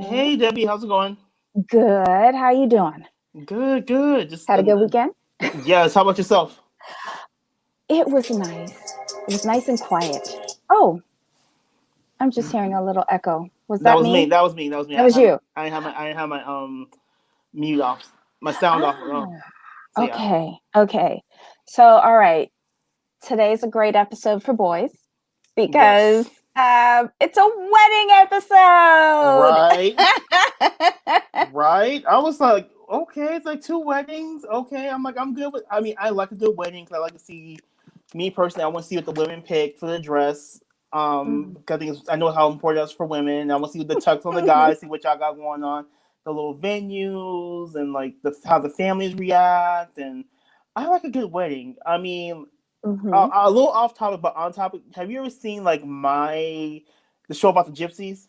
Hey Debbie, how's it going? Good. How you doing? Good, good. Just Had a good weekend? yes. How about yourself? It was nice. It was nice and quiet. Oh, I'm just hearing a little echo. Was That that was me. me? That was me. That was me. That was you. I have my mute off, my sound off. Oh, So yeah. okay. So, all right. Today's a great episode for boys because Yes. it's a wedding episode. Right. Right. I was like, okay, it's like two weddings. Okay. I'm like, I'm good with. I mean, I like a good wedding because I like to see. Me personally, I want to see what the women pick for the dress. Mhm. Because I know how important that's for women. I want to see the tux on the guys, see what y'all got going on, the little venues, and like how the families react. And I like a good wedding. I mean, Mhm. a little off topic, but on topic. Have you ever seen like the show about the gypsies?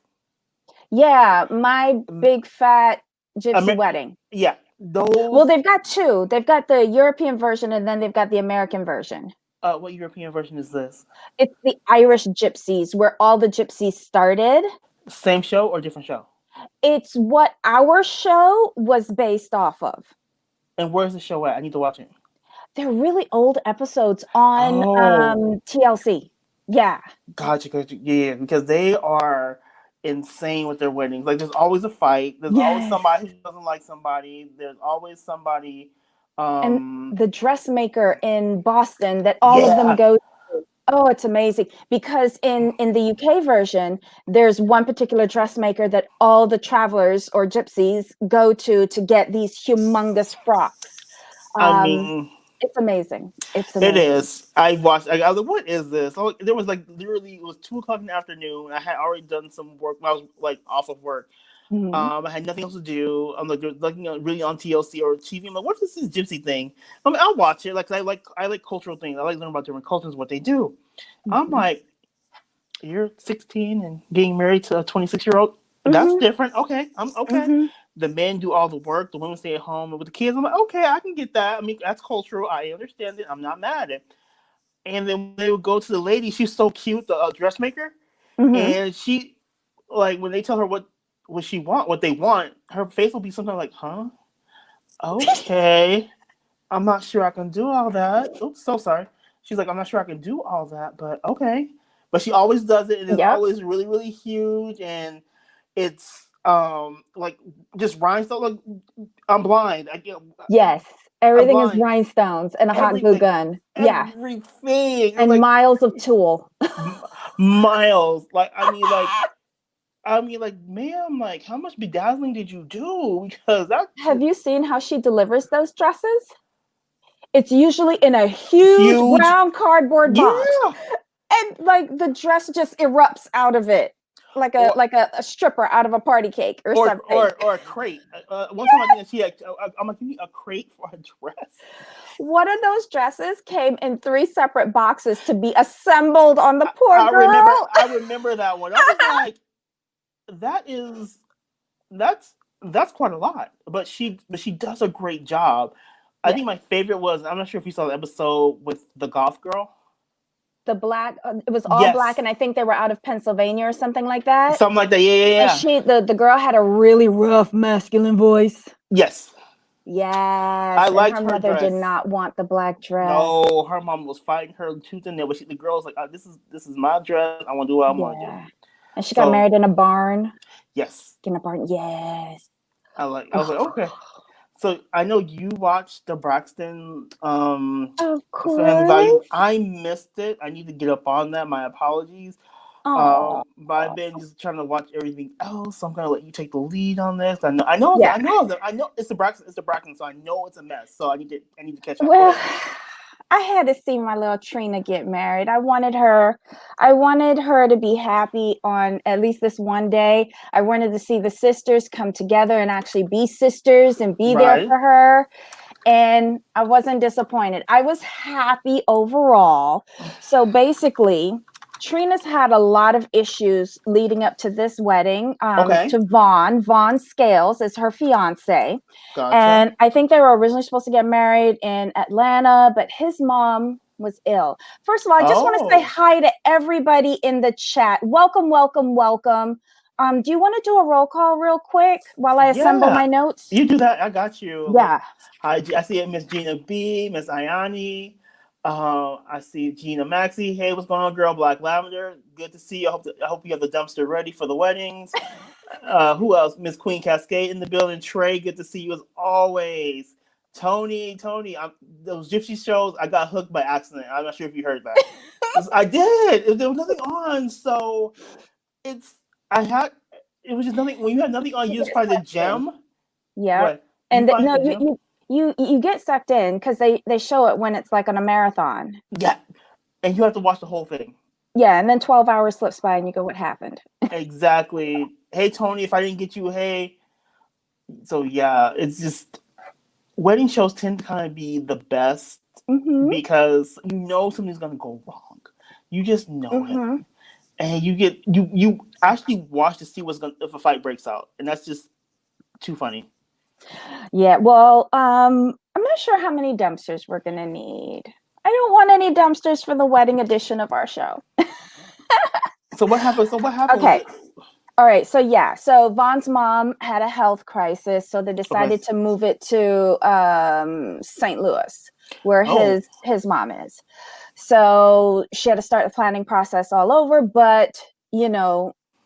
Yeah, my Mm, big fat gypsy Amer- wedding. yeah, Well, those. they've got two. They've got the European version and then they've got the American version. What European version is this? It's the Irish gypsies where all the gypsies started. Same show or different show? It's what our show was based off of. And where's the show at? I need to watch it. They're really old episodes on Oh, TLC. Yeah. gotcha. Yeah, because they are insane with their weddings. Like, there's always a fight. There's always Yes. somebody who doesn't like somebody. There's always somebody. And the dressmaker in Boston that all of them Yeah. go to. Oh, it's amazing. Because in the UK version, there's one particular dressmaker that all the travelers or gypsies go to get these humongous frocks. I Um, mean, it's amazing. It's it amazing. is. I watched. I was like, "What is this?" Oh, there was like literally, it was 2 o'clock in the afternoon. I had already done some work. I was like off of work. Mhm. I had nothing else to do. I'm like looking really on TLC or TV. I'm like, what is this gypsy thing? I mean, I'll watch it. Like I like cultural things. I like learning about different cultures, what they do. I'm Mhm. like, you're 16 and getting married to a 26-year-old. That's Mhm. different. Okay, I'm okay. Mhm. The men do all the work. The women stay at home with the kids. I'm like, okay, I can get that. I mean, that's cultural. I understand it. I'm not mad at it. And then they would go to the lady. She's so cute, the dressmaker, Mhm. and she, like, when they tell her what they want, her face will be something like, huh? Okay. I'm not sure I can do all that. Oops, so sorry. She's like, I'm not sure I can do all that, but okay. But she always does it, and it's Yep. always really, really huge, and it's like just rhinestone. Like, I'm blind. Yes. I'm Everything is blind. rhinestones and a hot glue Everything, gun. Yeah. everything. It's And like miles of tulle. m- miles. Like I mean, like, ma'am, like, how much bedazzling did you do? Because that's Have you seen how she delivers those dresses? It's usually in a huge huge. brown cardboard box. Yeah. And like the dress just erupts out of it. Like a Or like a stripper out of a party cake or or something. or or a crate. One time I think that she had. I'm like, you need a crate for a dress. One of those dresses came in 3 separate boxes to be assembled on the poor I remember. girl. I remember that one. I was like, that is that's quite a lot. But she does a great job. I Yes. think my favorite was, I'm not sure if you saw the episode with the golf girl. The black, it was all black, Yes, and I think they were out of Pennsylvania or something like that. something like that. Yeah, yeah, And yeah. the girl had a really rough masculine voice. Yes, I Yes, and liked her her mother did dress. not want the black dress. No, her mom was fighting her tooth and nail, but the girl's like, this is my dress. I want to do what I want to do. Yeah. And she got So married in a barn. yes, In a barn. Yes. I was like, okay. So I know you watched the Braxton Of Family Value. course. I missed it. I need to get up on that. My apologies. Oh. But I've been just trying to watch everything else. So I'm gonna let you take the lead on this. Yeah. I know it's the Braxton. It's the Braxton. So I know it's a mess. So I need to catch up. Go Well, ahead. I had to see my little Trina get married. I wanted her to be happy on at least this one day. I wanted to see the sisters come together and actually be sisters and be there Right. for her. And I wasn't disappointed. I was happy overall. So basically, Trina's had a lot of issues leading up to this wedding. Okay. To Vaughn. Vaughn Scales is her fiance. Gotcha. And I think they were originally supposed to get married in Atlanta, but his mom was ill. First of all, I just want to say Oh. hi to everybody in the chat. Welcome, welcome, welcome. Do you want to do a roll call real quick while I assemble my notes? You do that. I got you. Yeah. I see Miss Gina B, Miss Ayani. I see Gina Maxey. Hey, what's going on, girl? Black Lavender. Good to see you. I hope you have the dumpster ready for the weddings. Who else? Miss Queen Cascade in the building. Trey, good to see you as always. Tony, those gypsy shows, I got hooked by accident. I'm not sure if you heard that. I did. There was nothing on, so it was just nothing. When you have nothing on, you just find the gem. Yeah, and you get sucked in because they show it when it's like on a marathon. Yeah, and you have to watch the whole thing. Yeah, and then 12 hours slips by and you go, what happened? Exactly. Hey, Tony, if I didn't get you, hey. So yeah, it's just wedding shows tend to kind of be the best because you know something's gonna go wrong. You just know it, and you actually watch to see if a fight breaks out, and that's just too funny. Yeah, well, I'm not sure how many dumpsters we're gonna need. I don't want any dumpsters for the wedding edition of our show. So what happened? Okay. All right. So Vaughn's mom had a health crisis, so they decided to move it to St. Louis, where his mom is. So she had to start the planning process all over, but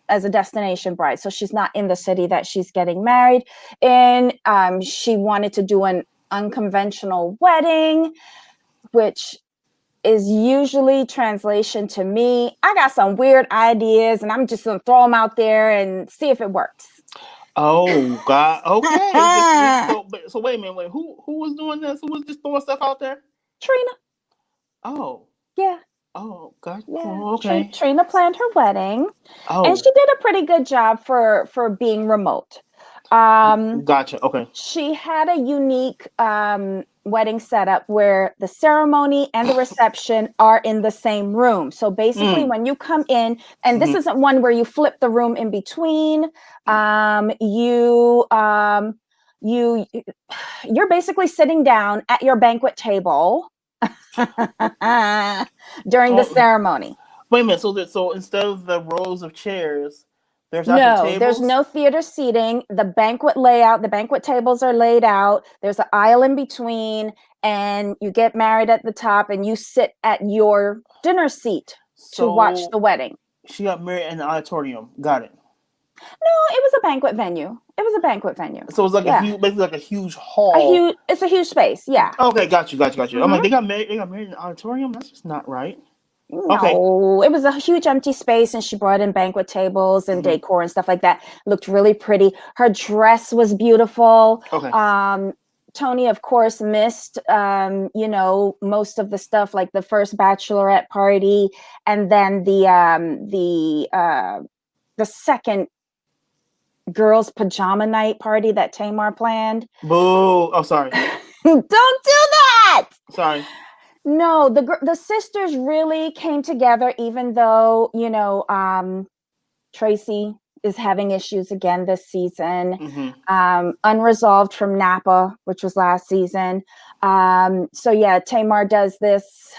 as a destination bride, so she's not in the city that she's getting married in. She wanted to do an unconventional wedding, which is usually translation to me. I got some weird ideas and I'm just gonna throw them out there and see if it works. Oh God! Okay. So wait a minute. Who was doing this? Who was just throwing stuff out there? Trina. Oh. Yeah. Oh God. Yeah. Oh, okay. Trina planned her wedding, and she did a pretty good job for being remote. Gotcha. Okay. She had a unique wedding setup where the ceremony and the reception are in the same room. So basically, when you come in, and this isn't one where you flip the room in between, you're basically sitting down at your banquet table during the ceremony. Wait a minute. So instead of the rows of chairs, there's no theater seating. The banquet tables are laid out. There's an aisle in between, and you get married at the top, and you sit at your dinner seat to watch the wedding. She got married in an auditorium. Got it. No, it was a banquet venue. So it's like basically like a huge hall. It's a huge space. Yeah. Okay, got you. I'm like, they got married in an auditorium. That's just not right. No, okay. It was a huge empty space, and she brought in banquet tables and decor and stuff like that. Looked really pretty. Her dress was beautiful. Okay. Tony, of course, missed most of the stuff, like the first bachelorette party, and then the second girls' pajama night party that Tamar planned. Boo! Oh, sorry. Don't do that. Sorry. No, the sisters really came together, even though, Tracy is having issues again this season, unresolved from Napa, which was last season. So yeah, Tamar does this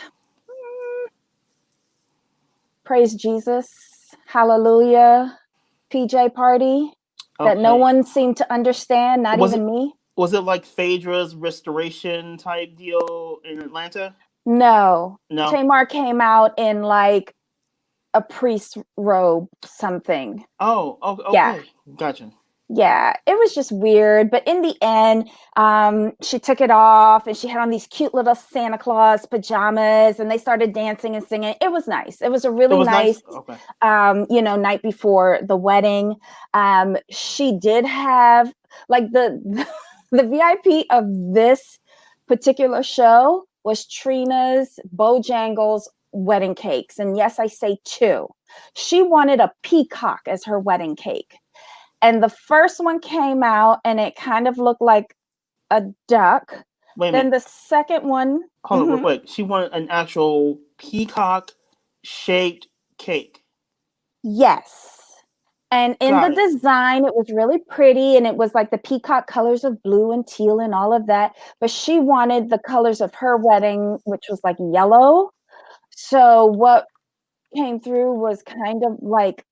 praise Jesus, hallelujah, PJ party that no one seemed to understand, not even me. Was it like Phaedra's restoration type deal in Atlanta? No. Tamar came out in like a priest robe, something. Oh, okay. Yeah. Gotcha. Yeah, it was just weird. But in the end, she took it off and she had on these cute little Santa Claus pajamas and they started dancing and singing. It was nice. It was a really nice, night before the wedding. She did have like the VIP of this particular show was Trina's Bojangles wedding cakes. And yes, I say 2. She wanted a peacock as her wedding cake. And the first one came out and it kind of looked like a duck. Then the second one. Hold on real quick. She wanted an actual peacock shaped cake. Yes. And in the design, it was really pretty. And it was like the peacock colors of blue and teal and all of that. But she wanted the colors of her wedding, which was like yellow. So what came through was kind of like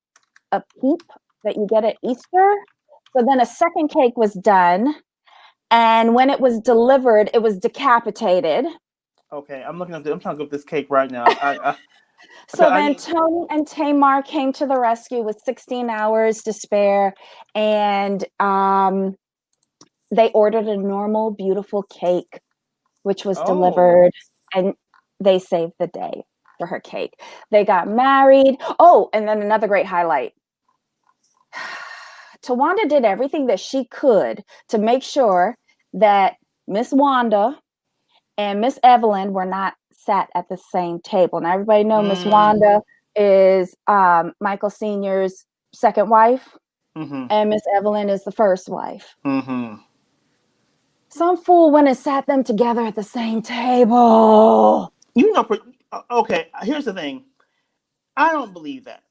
a peep that you get at Easter. So then a second cake was done. And when it was delivered, it was decapitated. Okay, I'm looking up. I'm trying to look up this cake right now. So then Tony and Tamar came to the rescue with 16 hours to spare, and they ordered a normal, beautiful cake, which was delivered, and they saved the day for her cake. They got married. Oh, and then another great highlight. Tawanda did everything that she could to make sure that Miss Wanda and Miss Evelyn were not sat at the same table. Now everybody know Miss Wanda is Michael Sr.'s second wife, and Miss Evelyn is the first wife. Some fool went and sat them together at the same table. Okay, here's the thing. I don't believe that,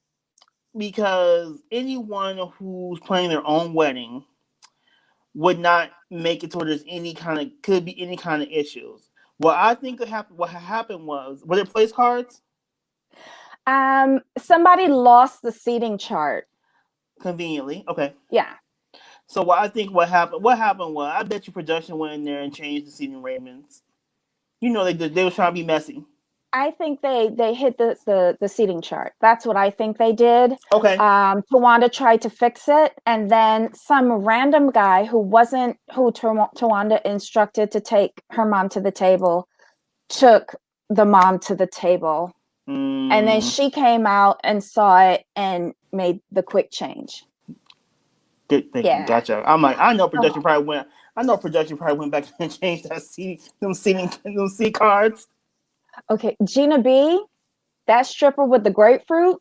because anyone who's planning their own wedding would not make it to where there's could be any kind of issues. What I think what happened was there place cards? Somebody lost the seating chart. Conveniently. Okay. Yeah. So what happened was, I bet you production went in there and changed the seating arrangements. They were trying to be messy. I think they hit the seating chart. That's what I think they did. Okay. Tawanda tried to fix it, and then some random guy who Tawanda instructed to take her mom to the table took the mom to the table. And then she came out and saw it and made the quick change. Good thing. Yeah. Gotcha. I'm like, I know production probably went back and changed that them seat cards. Okay, Gina B, that stripper with the grapefruit,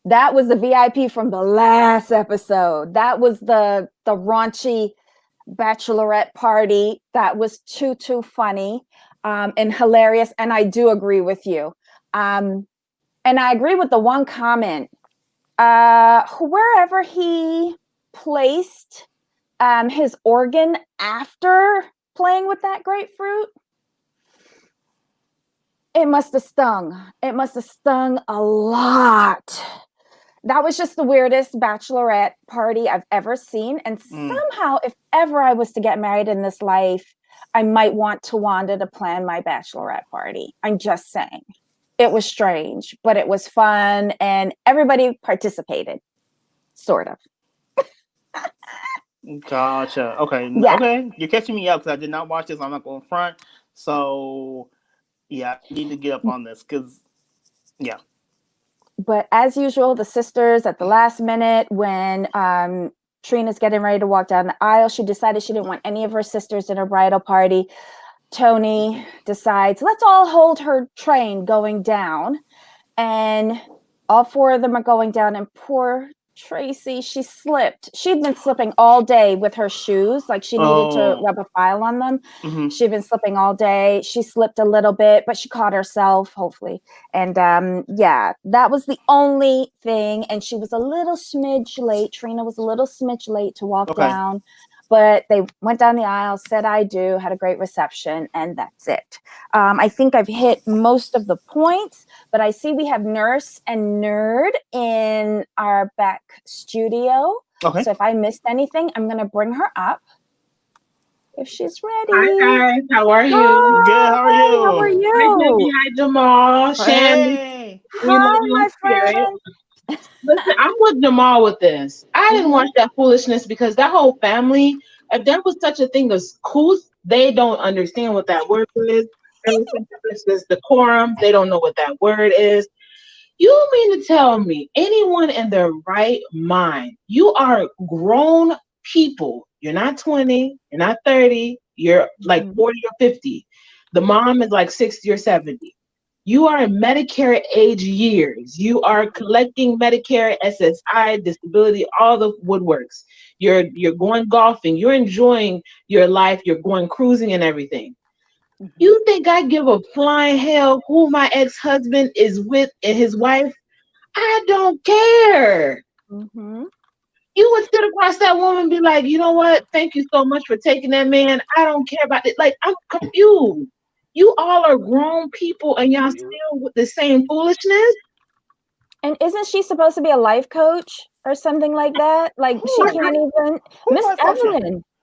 that was the VIP from the last episode. That was the raunchy bachelorette party. That was too funny and hilarious. And I do agree with you. And I agree with the one comment. Wherever he placed his organ after playing with that grapefruit, it must have stung. It must have stung a lot. That was just the weirdest bachelorette party I've ever seen. And somehow, if ever I was to get married in this life, I might want Tawanda to plan my bachelorette party. I'm just saying. It was strange, but it was fun, and everybody participated, sort of. Gotcha. Okay. Yeah. Okay. You're catching me up because I did not watch this. I'm not going front. So, yeah, I need to get up on this because, yeah. But as usual, the sisters at the last minute, when Trina's getting ready to walk down the aisle, she decided she didn't want any of her sisters in her bridal party. Tony decides, let's all hold her train going down. And all four of them are going down, and poor Tracy, she slipped. She'd been slipping all day with her shoes. Like she needed to rub a file on them. She'd been slipping all day. She slipped a little bit, but she caught herself, hopefully. And yeah, that was the only thing. And she was a little smidge late. Trina was a little smidge late to walk down. But they went down the aisle, said I do, had a great reception, and that's it. I think I've hit most of the points, but I see we have Nurse and Nerd in our back studio. Okay. So if I missed anything, I'm going to bring her up if she's ready. Hi, guys. How are you? Hi. Good. How are you? How are you? Hi, Debbie. Hi, Jamal. Shannon. Hey. Hi, my friend. Listen, I'm with Jamal with this. I didn't watch that foolishness because that whole family, if there was such a thing as couth, they don't understand what that word is. There's decorum. They don't know what that word is. You mean to tell me anyone in their right mind, you are grown people. You're not 20, you're not 30, you're like 40 or 50. The mom is like 60 or 70. You are in Medicare age years. You are collecting Medicare, SSI, disability, all the woodworks. You're going golfing. You're enjoying your life. You're going cruising and everything. You think I give a flying hell who my ex-husband is with and his wife? I don't care. You would sit across that woman and be like, you know what? Thank you so much for taking that man. I don't care about it. Like, I'm confused. You all are grown people and y'all still with the same foolishness? And isn't she supposed to be a life coach or something like that? Like she can't even.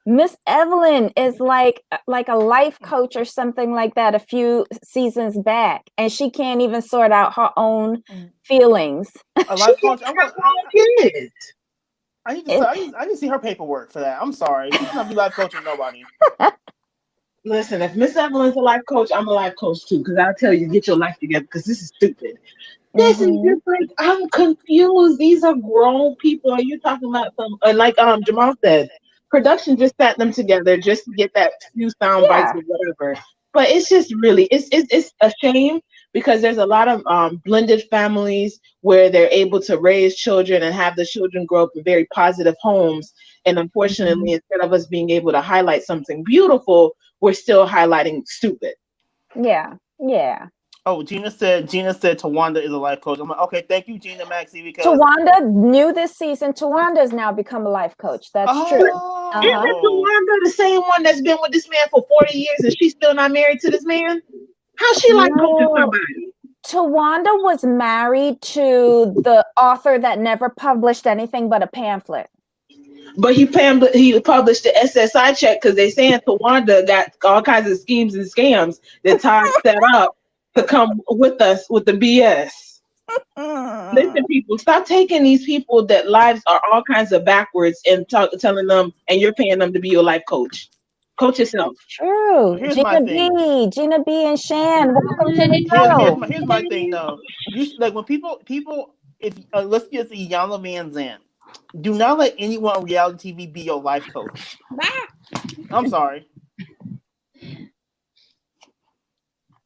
Miss Evelyn is like a life coach or something like that a few seasons back, and she can't even sort out her own feelings. A life coach. I need to see her paperwork for that. I'm sorry, she's not be life coaching nobody. Listen, if Miss Evelyn's a life coach, I'm a life coach too. Because I'll tell you, get your life together. Because this is stupid. This is just like, I'm confused. These are grown people. Are you talking about some? And like Jamal said, production just sat them together just to get that few sound bites or whatever. But it's just really, it's a shame because there's a lot of blended families where they're able to raise children and have the children grow up in very positive homes. And unfortunately, instead of us being able to highlight something beautiful, we're still highlighting stupid. Yeah. Oh, Gina said Tawanda is a life coach. I'm like, okay, thank you, Gina Maxie. Because Tawanda, new this season, Tawanda has now become a life coach. That's true. Isn't Tawanda the same one that's been with this man for 40 years and she's still not married to this man? How's she like coaching somebody? Tawanda was married to the author that never published anything but a pamphlet. But he published the SSI check because they saying Tawanda got all kinds of schemes and scams that Todd set up to come with us with the BS. Listen, people, stop taking these people that lives are all kinds of backwards and telling them, and you're paying them to be your life coach. Coach yourself. True. Gina B and Shan, welcome to the show. Here's my thing though. Like when people if let's just see Iyanla Vanzant. Do not let anyone on reality TV be your life coach. I'm sorry.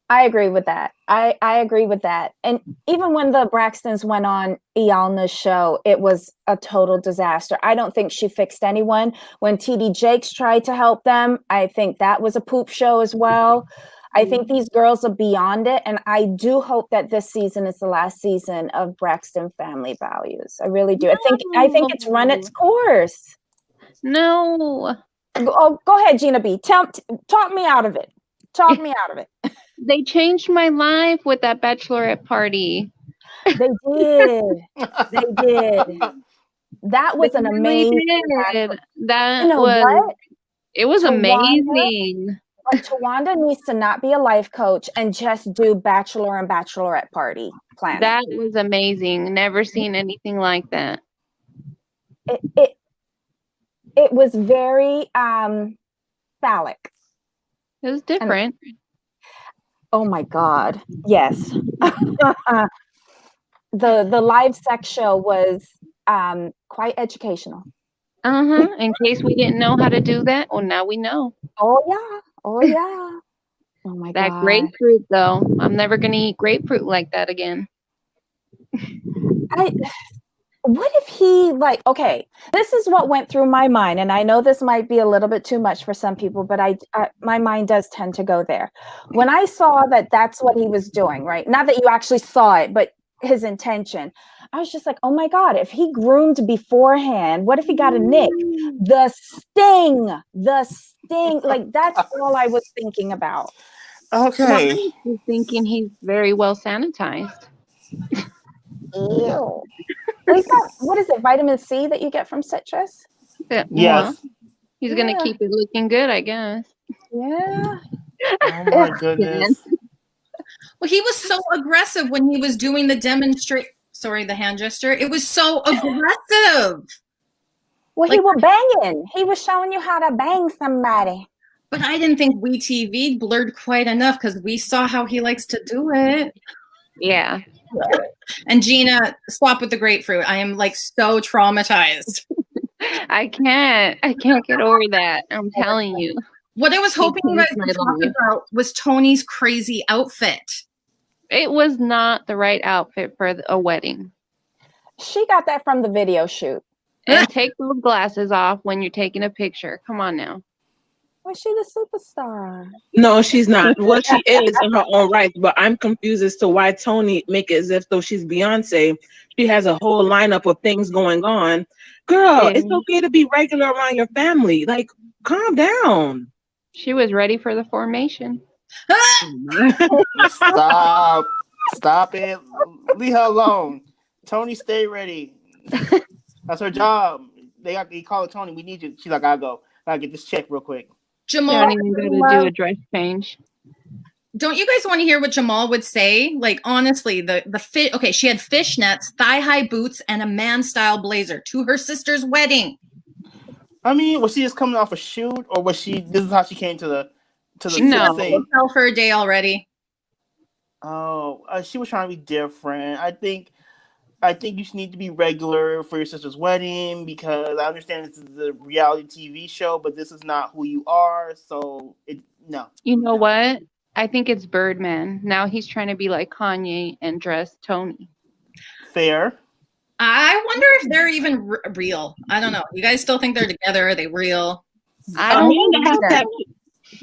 I agree with that. I agree with that. And even when the Braxtons went on Iyanla's show, it was a total disaster. I don't think she fixed anyone. When TD Jakes tried to help them, I think that was a poop show as well. I think these girls are beyond it. And I do hope that this season is the last season of Braxton Family Values. I really do. I think it's run its course. No. Oh, go ahead, Gina B. Talk me out of it. Talk me out of it. They changed my life with that bachelorette party. They did. That was an amazing. It was amazing. But Tawanda needs to not be a life coach and just do bachelor and bachelorette party planning. That was amazing. Never seen anything like that. It was very phallic. It was different. Oh my God. Yes. The live sex show was quite educational. In case we didn't know how to do that, well, now we know. Oh yeah. Oh my God. That grapefruit though. I'm never gonna eat grapefruit like that again. What if he okay, this is what went through my mind, and I know this might be a little bit too much for some people, but my mind does tend to go there. When I saw that that's what he was doing, right? Not that you actually saw it, but his intention. I was just like, oh my God, if he groomed beforehand, what if he got a nick? The sting, like that's all I was thinking about. Okay. I was thinking he's very well sanitized. Ew. What is it? Vitamin C that you get from citrus? Yes. Well, he's gonna keep it looking good, I guess. Yeah. Oh my goodness. Well, he was so aggressive when he was doing the the hand gesture. It was so aggressive. Well, he was banging. He was showing you how to bang somebody. But I didn't think WeTV blurred quite enough because we saw how he likes to do it. Yeah. And Gina, stop with the grapefruit. I am so traumatized. I can't get over that. I'm telling you. What I was hoping you guys would talk about was Tony's crazy outfit. It was not the right outfit for a wedding. She got that from the video shoot. And take those glasses off when you're taking a picture. Come on now. Was she the superstar? No, she's not. Well, she is in her own right, but I'm confused as to why Tony make it as if though she's Beyonce. She has a whole lineup of things going on. Girl, it's okay to be regular around your family. Like, calm down. She was ready for the formation. Stop it. Leave her alone. Tony, stay ready. That's her job. They call it Tony. We need you. She's like, I'll go. Gotta get this check real quick. Jamal, Don't even go to do a dress change. don't you guys want to hear what Jamal would say? Like, honestly, the fit. Okay, she had fishnets, thigh-high boots, and a man-style blazer to her sister's wedding. I mean, was she just coming off a shoot, or was she? This is how she came to the No. thing. Hotel for a day already. Oh, she was trying to be different. I think you should need to be regular for your sister's wedding, because I understand this is a reality TV show, but this is not who you are. So no. You know what? I think it's Birdman. Now he's trying to be like Kanye and dress Tony. Fair. I wonder if they're even real. I don't know. You guys still think they're together? Are they real? I don't Amanda has think that.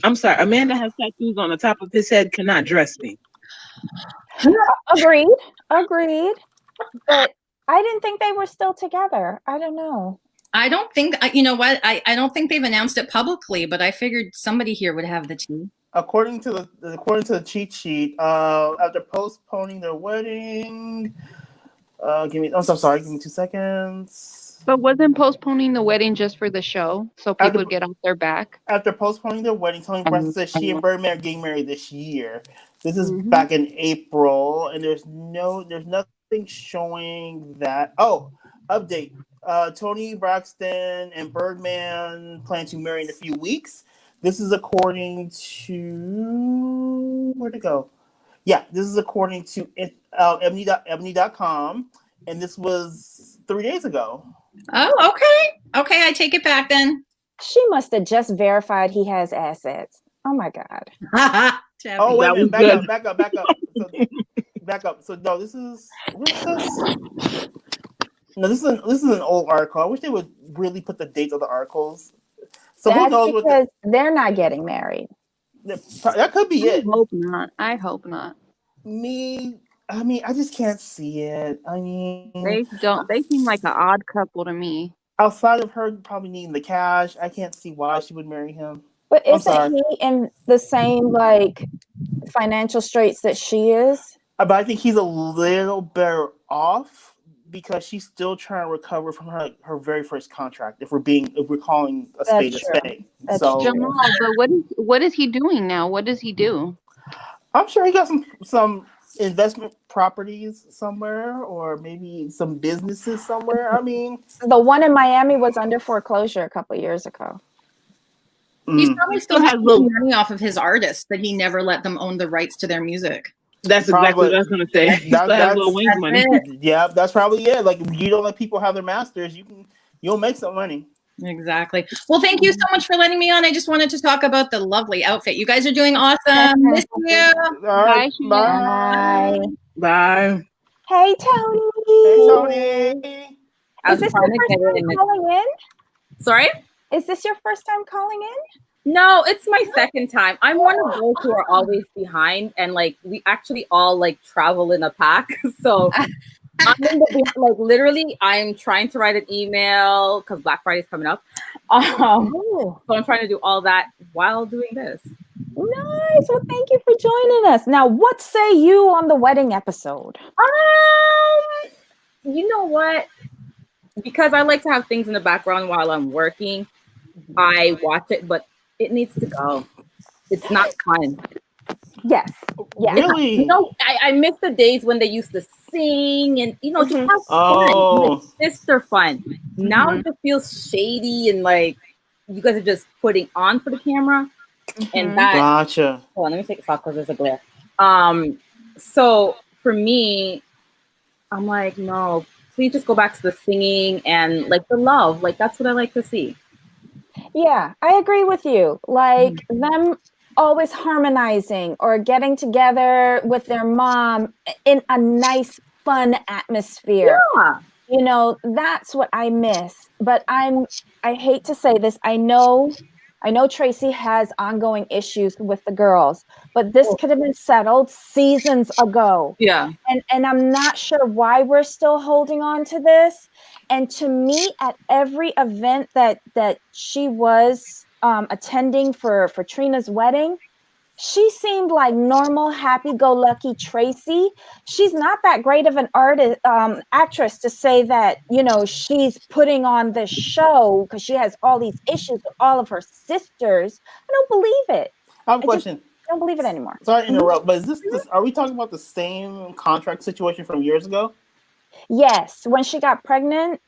I'm sorry. Amanda has tattoos on the top of his head. Cannot dress me. Agreed. But I didn't think they were still together. I don't know. I don't think. You know what? I don't think they've announced it publicly, but I figured somebody here would have the tea. According to the cheat sheet, after postponing their wedding, give me 2 seconds. But wasn't postponing the wedding just for the show so people would get off their back? After postponing their wedding, Tony Braxton said she and Birdman are getting married this year. This is back in April, and there's nothing showing that. Oh, update. Tony Braxton and Birdman plan to marry in a few weeks. This is according to where'd it go? Yeah, this is according to ebony.com, and this was 3 days ago. Oh, okay. Okay, I take it back then. She must have just verified he has assets. Oh my God. Oh, wait a minute. That Back up. So, back up. So no, this is what's this? No, this is an old article. I wish they would really put the dates of the articles. So who That's knows because they're not getting married. that could be it. I hope not. I just can't see it. I mean, They seem like an odd couple to me. outside of her probably needing the cash, I can't see why she would marry him. But I'm sorry. isn't he in the same like financial straits that she is? But I think he's a little better off because she's still trying to recover from her very first contract. If we're calling a spade a spade. So Jamal, but what is he doing now? What does he do? I'm sure he got some investment properties somewhere, or maybe some businesses somewhere. I mean, The one in Miami was under foreclosure a couple years ago. He's probably still has little money off of his artists that he never let them own the rights to their music. That's exactly what I was going to say. He still has little wings money. Yeah, that's probably it. Like, you don't let people have their masters, you'll make some money. Exactly. Well, thank you so much for letting me on. I just wanted to talk about the lovely outfit. You guys are doing awesome. Miss you. All right, Bye. Bye. Hey, Tony. Hey, Tony. Is this your first time calling in? Sorry? Is this your first time calling in? No, it's my second time. I'm one of those who are always behind, and like we actually all like travel in a pack. So I'm in the like literally I'm trying to write an email because Black Friday is coming up. So I'm trying to do all that while doing this. Nice. Well, thank you for joining us. Now, what say you on the wedding episode? You know what? Because I like to have things in the background while I'm working, I watch it, but it needs to go. It's not fun. Yes. Yeah. Really? You know, I miss the days when they used to sing and just have fun. Sister fun. Now it just feels shady and like you guys are just putting on for the camera. And that Gotcha. Hold on, let me take this off because there's a glare. So for me, I'm like, no, please just go back to the singing and like the love. Like that's what I like to see. Yeah, I agree with you. Like them always harmonizing or getting together with their mom in a nice, fun atmosphere. Yeah. You know, that's what I miss. But I hate to say this. I know Tracy has ongoing issues with the girls, but this could have been settled seasons ago. Yeah. And I'm not sure why we're still holding on to this. And to me, at every event that she was attending for Trina's wedding, She seemed like normal, happy-go-lucky Tracy. She's not that great of an artist, actress to say that, she's putting on this show because she has all these issues with all of her sisters. I don't believe it. I have a question. I don't believe it anymore. Sorry to interrupt, but are we talking about the same contract situation from years ago? Yes, when she got pregnant.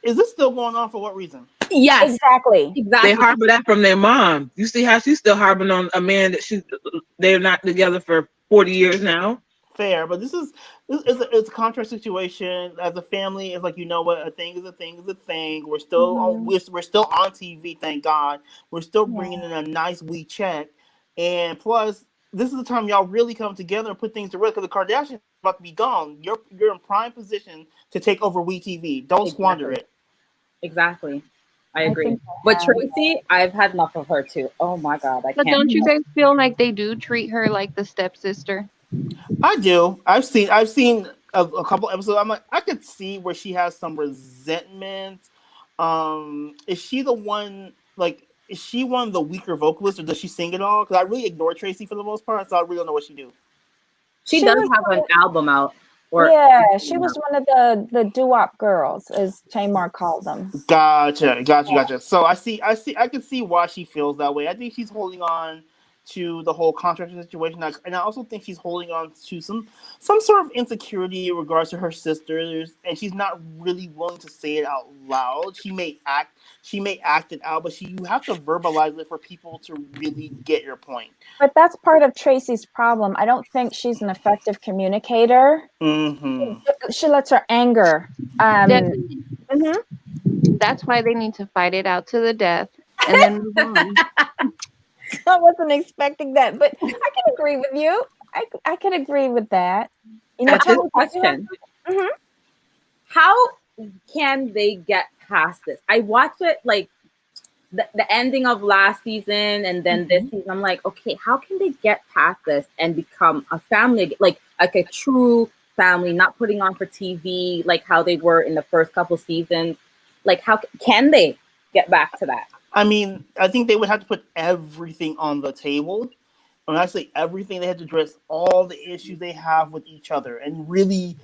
Is this still going on? For what reason? Yes, Exactly. exactly. They harbor that from their mom. You see how she's still harboring on a man that they're not together for 40 years now. Fair, but it's a contract situation. As a family, it's like, you know what, a thing is a thing is a thing. We're still we're still on TV, thank God. We're still bringing in a nice wee check, and plus, this is the time y'all really come together and put things to rest because the Kardashians are about to be gone. You're in prime position to take over WeTV. Don't squander it. Exactly. I agree. But Tracy, I've had enough of her too. Oh my God, I can't. But don't you guys feel like they do treat her like the stepsister? I do. I've seen a couple episodes. I'm like, I could see where she has some resentment. Is she the one? Like, is she one of the weaker vocalists, or does she sing it all? Because I really ignore Tracy for the most part, so I really don't know what she do. She does have an album out. She was one of the doo-wop girls, as Tamar called them. Gotcha. So I can see why she feels that way. I think she's holding on to the whole contract situation, and I also think she's holding on to some sort of insecurity in regards to her sisters, and she's not really willing to say it out loud. She may act it out, but you have to verbalize it for people to really get your point. But that's part of Tracy's problem. I don't think she's an effective communicator. Mm-hmm. She lets her anger. That's why they need to fight it out to the death and then move on. I wasn't expecting that, but I can agree with you. I can agree with that. That's a question. How can they get past this? I watched it like the ending of last season and then this season. I'm like, okay, how can they get past this and become a family, like a true family, not putting on for TV like how they were in the first couple seasons? Like, how can they get back to that? I mean, I think they would have to put everything on the table. When I say everything, they have to address all the issues they have with each other and really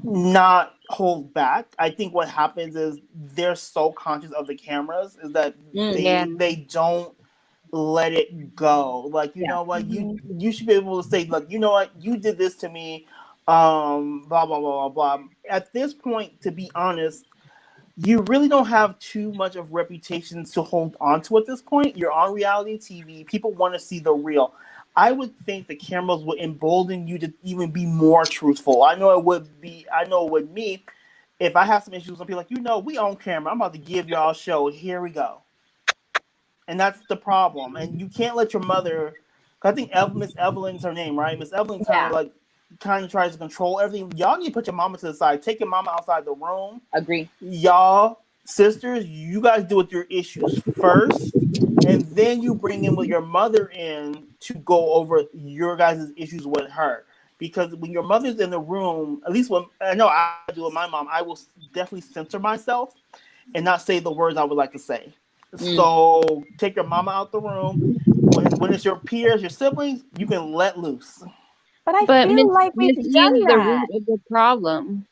not hold back. I think what happens is they're so conscious of the cameras is that they don't let it go. Like, you know what, you should be able to say, like, you know what, you did this to me, blah, blah, blah, blah, blah. At this point, to be honest, you really don't have too much of reputation to hold on to at this point. You're on reality TV. People want to see the real. I would think the cameras would embolden you to even be more truthful. I know it would me. If I have some issues, I'll be like, we on camera. I'm about to give y'all a show. Here we go. And that's the problem. And you can't let your mother, I think Miss Evelyn's her name, right? Miss Evelyn kind of tries to control everything. Y'all need to put your mama to the side. Take your mama outside the room. Agree. Y'all, sisters, you guys deal with your issues first, and then you bring in with your mother in to go over your guys' issues with her. Because when your mother's in the room, at least when I know I do with my mom, I will definitely censor myself and not say the words I would like to say. So take your mama out the room. When it's your peers, your siblings, you can let loose. But I feel like we've done the root of the problem.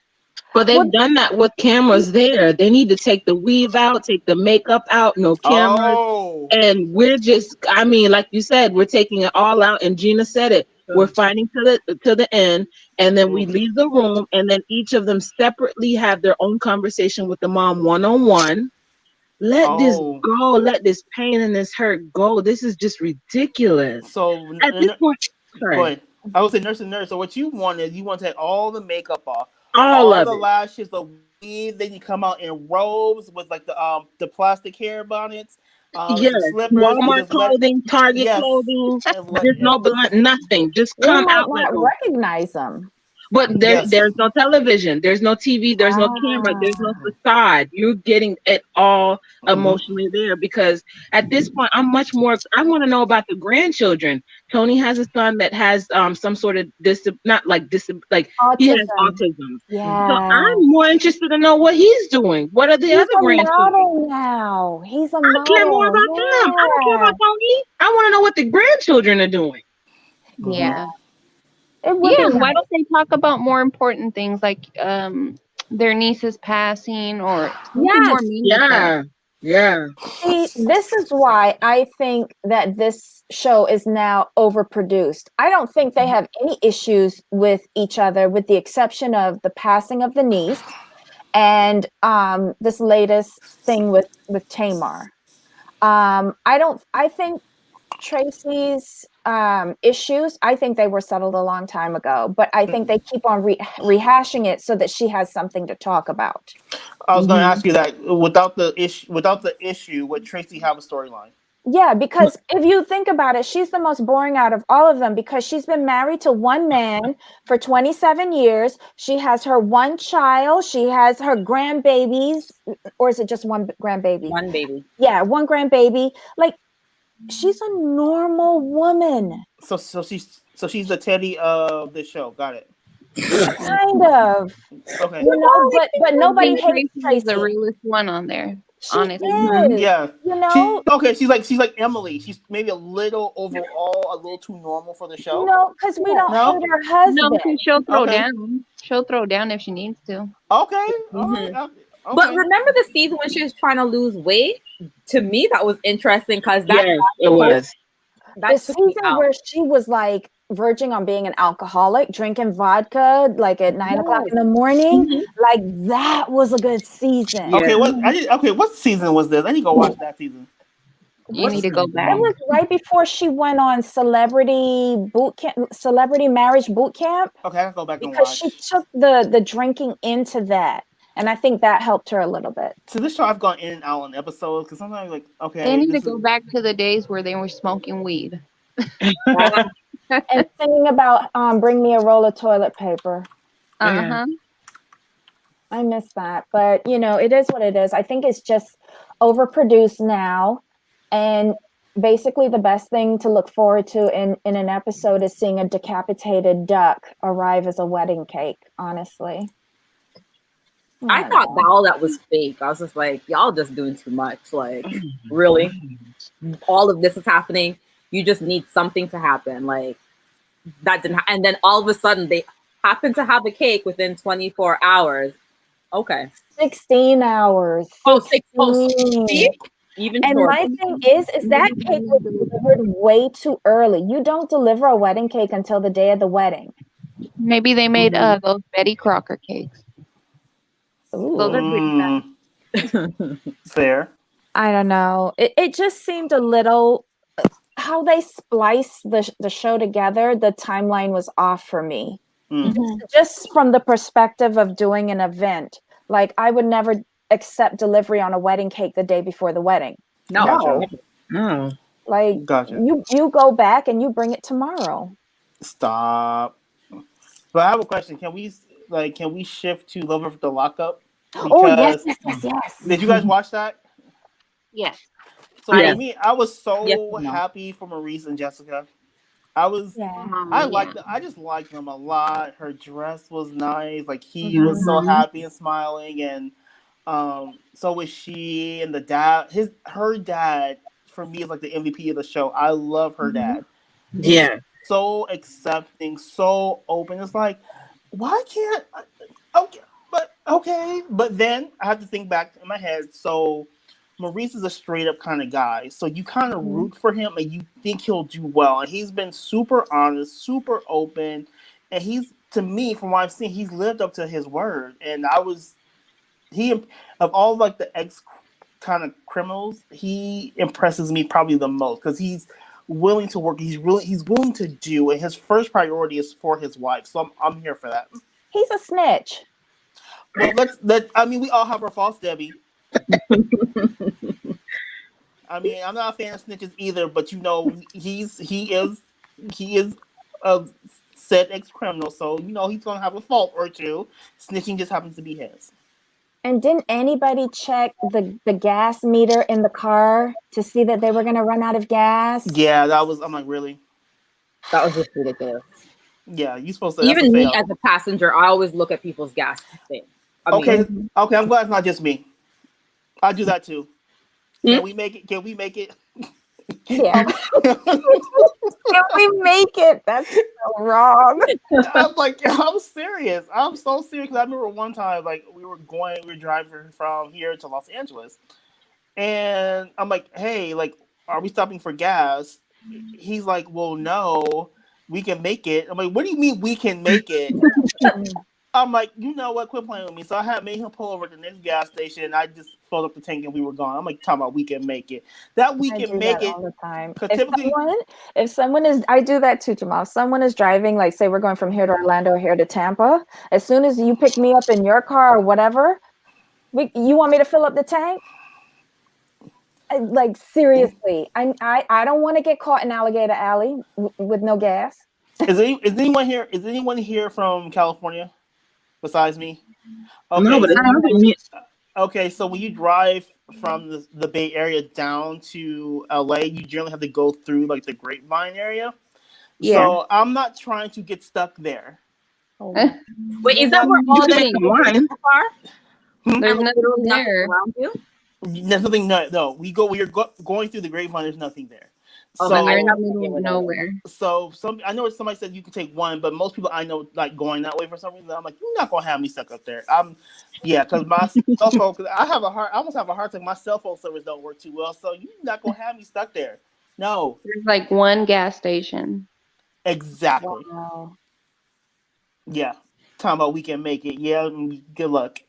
But they've done that with cameras there. They need to take the weave out, take the makeup out, no cameras. And we're just, I mean, like you said, we're taking it all out. And Gina said it. We're fighting to the end. And then we leave the room. And then each of them separately have their own conversation with the mom one-on-one. Let this go. Let this pain and this hurt go. This is just ridiculous. So at this point, sorry. I would say nurse and nurse. So what you want is you want to take all the makeup off, all of the it. lashes, the weave. Then you come out in robes with like the plastic hair bonnets. Slippers, Walmart clothing, Target clothing. There's no blood, nothing. Just come out. Not recognize them. But there's no television, there's no TV, there's no camera, there's no facade. You're getting it all emotionally there because at this point, I want to know about the grandchildren. Tony has a son that has some sort of he has autism. Yeah. So I'm more interested to know what he's doing. What are the other grandchildren? Now he's a model. I care more about them. I don't care about Tony. I want to know what the grandchildren are doing. Yeah. It would Yeah. be Why nice. don't they talk about more important things like their niece's passing or something more Yes. meaningful? Yeah. See, this is why I think that this show is now overproduced. I don't think they have any issues with each other, with the exception of the passing of the niece and this latest thing with Tamar. I think Tracy's issues, I think they were settled a long time ago, but I think they keep on rehashing it so that she has something to talk about. I was going to ask you that without the issue, would Tracy have a storyline? Yeah, because if you think about it, she's the most boring out of all of them because she's been married to one man for 27 years. She has her one child. She has her grandbabies, or is it just one grandbaby? One baby. Yeah, one grandbaby. Like, she's a normal woman. So she's the Teddy of the show. Got it. Kind of. Okay. You know, but nobody think hates Tracy was the Tracy. realest one on there. She honestly. is. Yeah. You know, She's like Emily. She's maybe a little overall a little too normal for the show. no, because we don't No? hate her husband. No, because she'll throw Okay. down. She'll throw down if she needs to. Okay. Mhm. Okay. But remember the season when she was trying to lose weight? To me, that was interesting because that Yes, it was. The took me season out. where she was like verging on being an alcoholic, drinking vodka like at 9:00 in the morning, Mhm. like that was a good season. Yeah. Okay. What season was this? I need to go watch that season. You need to go back. It was right before she went on celebrity marriage boot camp Okay, I can go back and because watch. she took the drinking into that. And I think that helped her a little bit. To this show, I've gone in and out on episodes because sometimes like okay, They need to this go is- back to the days where they were smoking weed. And singing about bring me a roll of toilet paper. Uh-huh. I miss that. But you know, it is what it is. I think it's just overproduced now. And basically the best thing to look forward to in an episode is seeing a decapitated duck arrive as a wedding cake, honestly. I thought all that was fake. I was just like, y'all just doing too much. Like, really? All of this is happening. You just need something to happen. Like, that didn't and then all of a sudden they happen to have a cake within 24 hours. Okay. 16 hours. Oh, 6 16. see? Even And shorter. my thing is that cake was delivered way too early. You don't deliver a wedding cake until the day of the wedding. Maybe they made those Betty Crocker cakes. Those are pretty fast. fair. I don't know. It just seemed a little how they spliced the show together. The timeline was off for me. Just from the perspective of doing an event. Like I would never accept delivery on a wedding cake the day before the wedding. No. Gotcha. No. Like Gotcha. you go back and you bring it tomorrow. Stop. But I have a question. Can we shift to Love After Lockup? Oh yes. Did you guys watch that? Yes. So Yes. for me, I was so Yes and no. happy for Maurice and Jessica. I just liked them a lot. Her dress was nice. Like he was so happy and smiling, and so was she. And the dad, her dad, for me is like the MVP of the show. I love her dad. Yeah. So accepting, so open. It's like, why can't? Okay, but then I have to think back in my head. So Maurice is a straight up kind of guy, so you kind of root for him and you think he'll do well. And he's been super honest, super open, and he's, to me, from what I've seen, he's lived up to his word. And of all like the ex kind of criminals, he impresses me probably the most because he's willing to work. He's willing to do, and his first priority is for his wife. So I'm here for that. He's a snitch. Well, I mean, we all have our faults, Debbie. I mean, I'm not a fan of snitches either, but you know, he is a said ex-criminal, so you know he's gonna have a fault or two. Snitching just happens to be his. And didn't anybody check the gas meter in the car to see that they were gonna run out of gas? Yeah, I'm like, really? That was just ridiculous. Yeah, you supposed to. Even me as a passenger, I always look at people's gas thing. Okay, I'm glad it's not just me. I do that too. Can we make it? Yeah. Can we make make it. That's so wrong. I'm like, I'm serious. I'm so serious. 'Cause I remember one time, like, we were driving from here to Los Angeles, and I'm like, hey, like, are we stopping for gas? He's like, well, no, we can make it. I'm like, what do you mean we can make it? I'm like, you know what? Quit playing with me. So I had made him pull over to the next gas station. I just filled up the tank and we were gone. I'm like, talking about we can make it. That we I can do make that it. all the time. Typically, If someone is, I do that too, Jamal. If someone is driving, like say we're going from here to Orlando or here to Tampa, as soon as you pick me up in your car or whatever, you want me to fill up the tank? Like seriously, I don't want to get caught in Alligator Alley with no gas. is anyone here? Is anyone here from California besides me? Okay, No, but it's not me. Okay, so when you drive from the Bay Area down to LA, you generally have to go through like the Grapevine area. Yeah. So I'm not trying to get stuck there. Wait, is that where all the car? There's nothing there around you? There's nothing. No. We're going through the Grapevine. There's nothing there. Okay, So They're in the middle of nowhere. So I know somebody said you can take one, but most people I know like going that way for some reason. I'm like, you're not gonna have me stuck up there. Because my cell phone. Because I almost have a hard time. My cell phone service don't work too well, so you're not gonna have me stuck there. No. There's like one gas station. Exactly. Wow. Yeah. Talking about we can make it. Yeah. Good luck.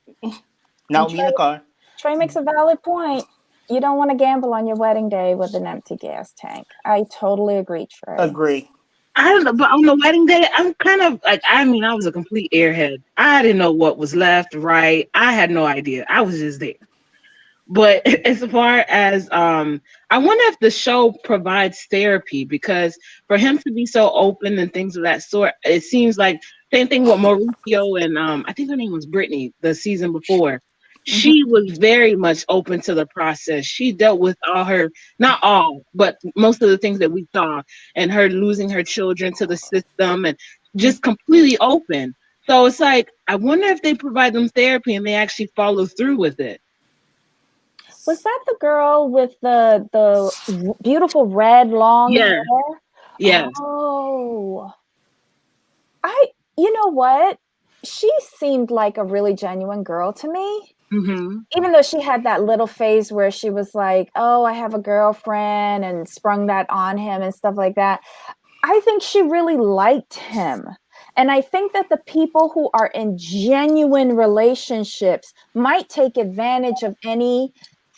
Now me in the car. Trey makes a valid point. You don't want to gamble on your wedding day with an empty gas tank. I totally agree, Trey. Agree. I don't know, but on the wedding day, I'm kind of like, I was a complete airhead. I didn't know what was left, right. I had no idea. I was just there. But as far as, I wonder if the show provides therapy, because for him to be so open and things of that sort, it seems like same thing with Mauricio and I think her name was Brittany the season before. She was very much open to the process. She dealt with not all, but most of the things that we saw, and her losing her children to the system and just completely open. So it's like, I wonder if they provide them therapy and they actually follow through with it. Was that the girl with the beautiful red long hair? Yeah. Oh, you know what? She seemed like a really genuine girl to me. Mm-hmm. Even though she had that little phase where she was like, oh, I have a girlfriend, and sprung that on him and stuff like that. I think she really liked him. And I think that the people who are in genuine relationships might take advantage of any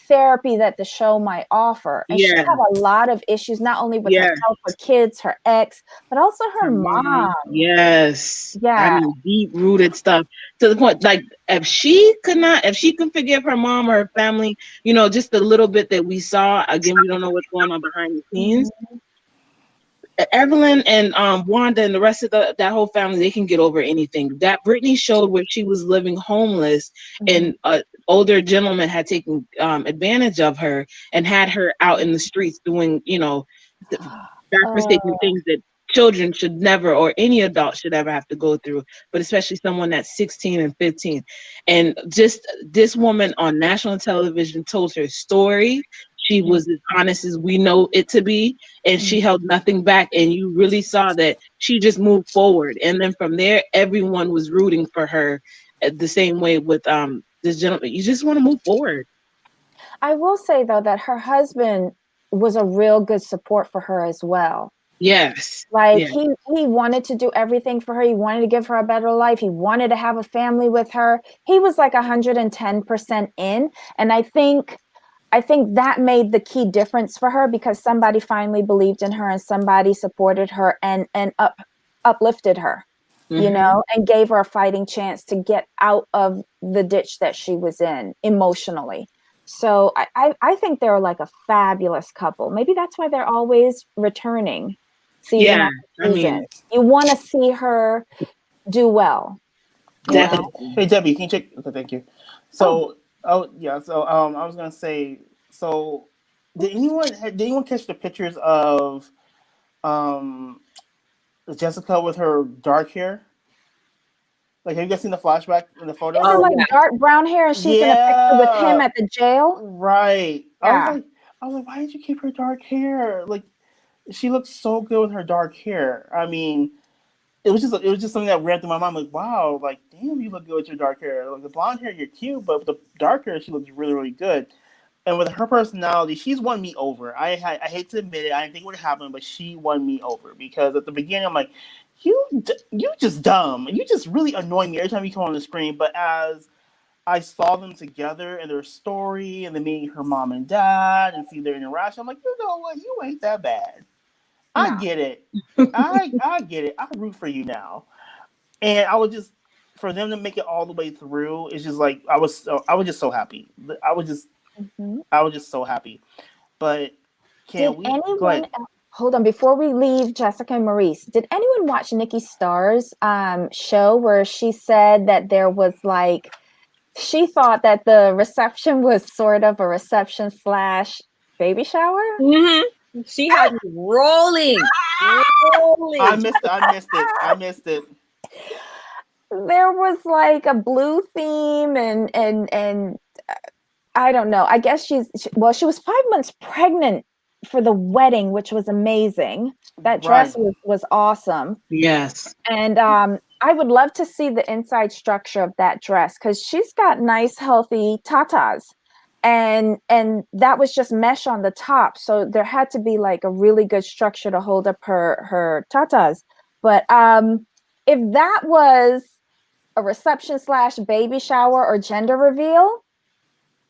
therapy that the show might offer. And she had a lot of issues, not only with herself, her kids, her ex, but also her mom. Yes. Yeah. I mean, deep-rooted stuff to the point, like, if she can forgive her mom or her family, just a little bit that we saw, again, we don't know what's going on behind the scenes. Evelyn and Wanda and the rest of that whole family, they can get over anything. That Brittany showed where she was living homeless, and an older gentleman had taken advantage of her and had her out in the streets doing, godforsaken things that children should never, or any adult should ever have to go through, but especially someone that's 16 and 15. And just this woman on national television told her story. She was as honest as we know it to be, and she held nothing back. And you really saw that she just moved forward. And then from there, everyone was rooting for her the same way with this gentleman. You just want to move forward. I will say, though, that her husband was a real good support for her as well. Yes. Like he wanted to do everything for her. He wanted to give her a better life. He wanted to have a family with her. He was like 110% in. And I think that made the key difference for her, because somebody finally believed in her and somebody supported her and uplifted her, and gave her a fighting chance to get out of the ditch that she was in emotionally. So I think they're like a fabulous couple. Maybe that's why they're always returning season after season. You want to see her do well. Definitely. Hey, Debbie, can you check? Okay, thank you. So, I was gonna say. So, did anyone catch the pictures of Jessica with her dark hair? Like, have you guys seen the flashback in the photo? Oh, like dark brown hair, and she's in a picture with him at the jail. Right. Yeah. I was like, why did you keep her dark hair? Like, She looked so good with her dark hair. I mean, it was just something that ran through my mind. Like, wow, like damn, you look good with your dark hair. Like the blonde hair, you're cute, but with the dark hair, she looks really, really good. And with her personality, she's won me over. I hate to admit it, I didn't think it would happen, but she won me over because at the beginning, I'm like, you just dumb. You just really annoy me every time you come on the screen. But as I saw them together and their story, and then meeting her mom and dad, and see their interaction, I'm like, you know what? You ain't that bad. I No. get it. I get it. I root for you now. And I was just for them to make it all the way through. It's just like I was just so happy. I was just so happy. But Did go anyone ahead. hold on before we leave Jessica Maurice? Did anyone watch Nikki Starr's show where she said that there was like she thought that the reception was sort of a reception / baby shower? Mm-hmm. She had me rolling. I missed it. There was like a blue theme and I don't know. I guess she was 5 months pregnant for the wedding, which was amazing. That dress was awesome. Yes. And I would love to see the inside structure of that dress because she's got nice, healthy tatas. And that was just mesh on the top. So there had to be like a really good structure to hold up her tatas. But if that was a reception / baby shower or gender reveal,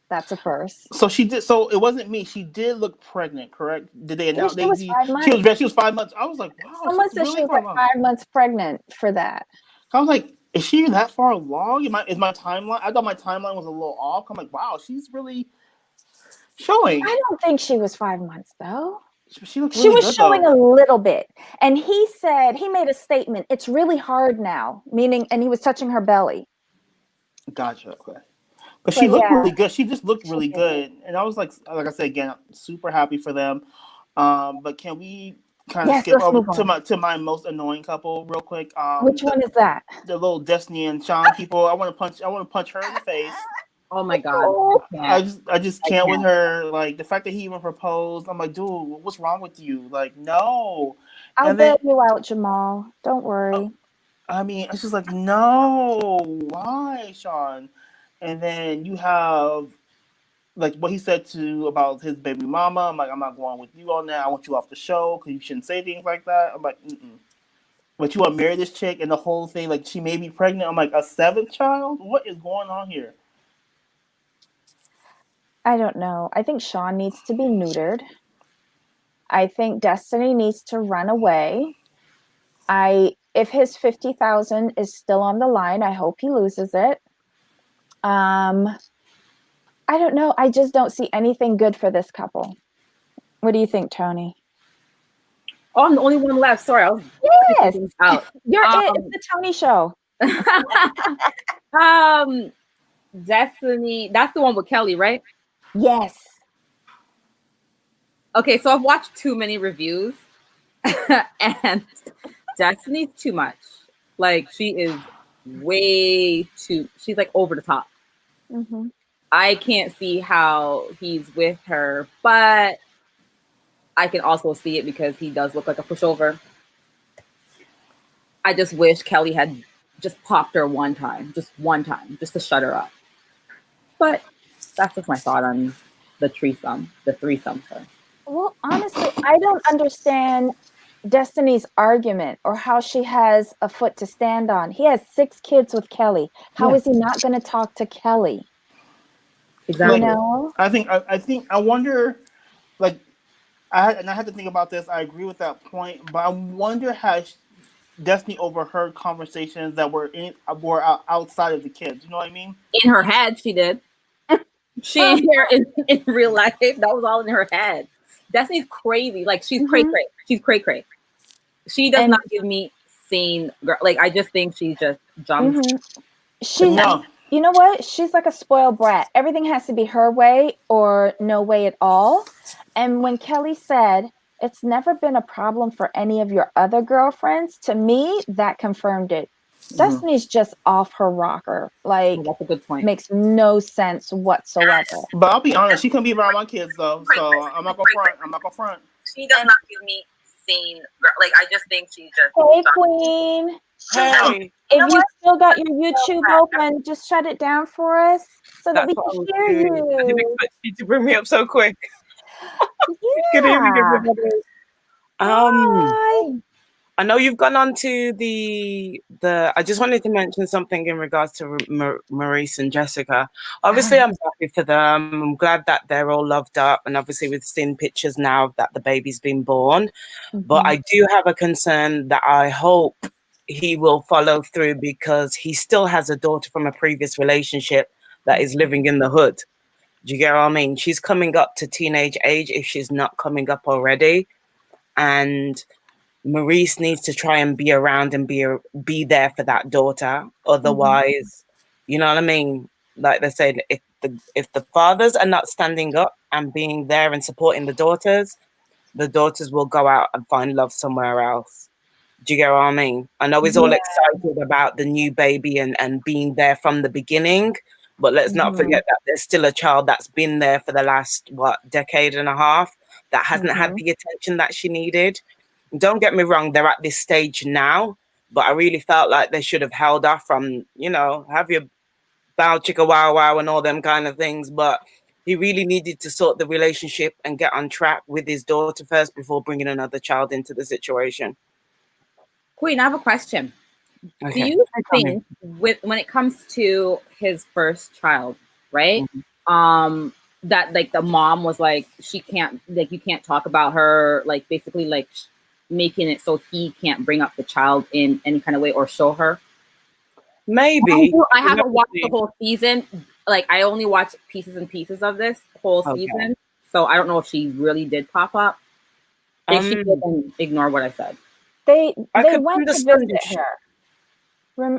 that's a first. So she did. So it wasn't me. She did look pregnant, correct? Did they announce? She was 5 months. She was 5 months. I was like, wow. Someone said really she was far like along. 5 months pregnant for that. I was like, is she that far along? Is my timeline? I thought my timeline was a little off. I'm like, wow, she's really showing. I don't think she was 5 months though. She looked. She Really was good, showing though. a little bit, and he made a statement. It's really hard now, meaning, and he was touching her belly. Gotcha. Okay. But she looked really good. She just looked really did. good, and I was like I said again, super happy for them. But can we kind of skip over to my most annoying couple real quick? Which one is that? The little Destiny and Sean people. I want to punch her in the face. Oh my God. I just can't with her. Like the fact that he even proposed. I'm like, dude, what's wrong with you? Like, no. I'll bail you out, Jamal. Don't worry. I mean, it's just like, no, why, Sean? And then you have like what he said about his baby mama. I'm like, I'm not going with you on that. I want you off the show because you shouldn't say things like that. I'm like, But you want to marry this chick and the whole thing, like she may be pregnant. I'm like, a 7th child? What is going on here? I don't know. I think Sean needs to be neutered. I think Destiny needs to run away. If his 50,000 is still on the line, I hope he loses it. I don't know. I just don't see anything good for this couple. What do you think, Tony? Oh, I'm the only one left. Sorry, I was out. It's the Tony show. Destiny, that's the one with Kelly, right? Yes. Okay, so I've watched too many reviews, and Destiny's too much. Like she is she's like over the top. Mm-hmm. I can't see how he's with her, but I can also see it because he does look like a pushover. I just wish Kelly had just popped her one time, just to shut her up. But that's just my thought on the threesome. Sorry. Well, honestly, I don't understand Destiny's argument or how she has a foot to stand on. He has 6 kids with Kelly. How is he not going to talk to Kelly? Exactly. You know? I wonder, like, I had to think about this. I agree with that point, but I wonder has Destiny overheard conversations that were outside of the kids. You know what I mean? In her head, she did. She ain't here in real life. That was all in her head. Destiny's crazy. Like she's cray cray. She's cray cray. She does not give me sane girl. Like I just think she's just jumped. You know what? She's like a spoiled brat. Everything has to be her way or no way at all. And when Kelly said, it's never been a problem for any of your other girlfriends, to me, that confirmed it. Destiny's just off her rocker. Like, that's a good point. Makes no sense whatsoever. But I'll be honest, she couldn't be around my kids though, so I'm not gonna front. She does not give me insane girl. Like, I just think she's just. Hey, Queen. Hey, If you still got your YouTube open, just shut it down for us so that that's we what I can was hear doing. I didn't you. expect you to bring me up so quick. Good evening, Yeah. everybody. Hi. I know you've gone on to the. I just wanted to mention something in regards to Maurice and Jessica. Obviously, I'm happy for them. I'm glad that they're all loved up, and obviously, we've seen pictures now that the baby's been born. But I do have a concern that I hope he will follow through, because he still has a daughter from a previous relationship that is living in the hood. Do you get what I mean? She's coming up to teenage age if she's not coming up already, and Maurice needs to try and be around and be there for that daughter. Otherwise, you know what I mean? Like they said, if the fathers are not standing up and being there and supporting the daughters will go out and find love somewhere else. Do you get what I mean? I know he's all excited about the new baby and being there from the beginning, but let's not forget that there's still a child that's been there for the last, decade and a half that hasn't had the attention that she needed. Don't get me wrong, they're at this stage now, but I really felt like they should have held off from, have your bow chicka wow wow and all them kind of things. But he really needed to sort the relationship and get on track with his daughter first before bringing another child into the situation. Queen, I have a question. Okay. Do you think when it comes to his first child, right? That like the mom was like, she can't, like, you can't talk about her, like basically like making it so he can't bring up the child in any kind of way or show her? Maybe. I haven't watched the whole season. Like, I only watched pieces and pieces of this whole season. So I don't know if she really did pop up. If she didn't, ignore what I said. They went to visit her.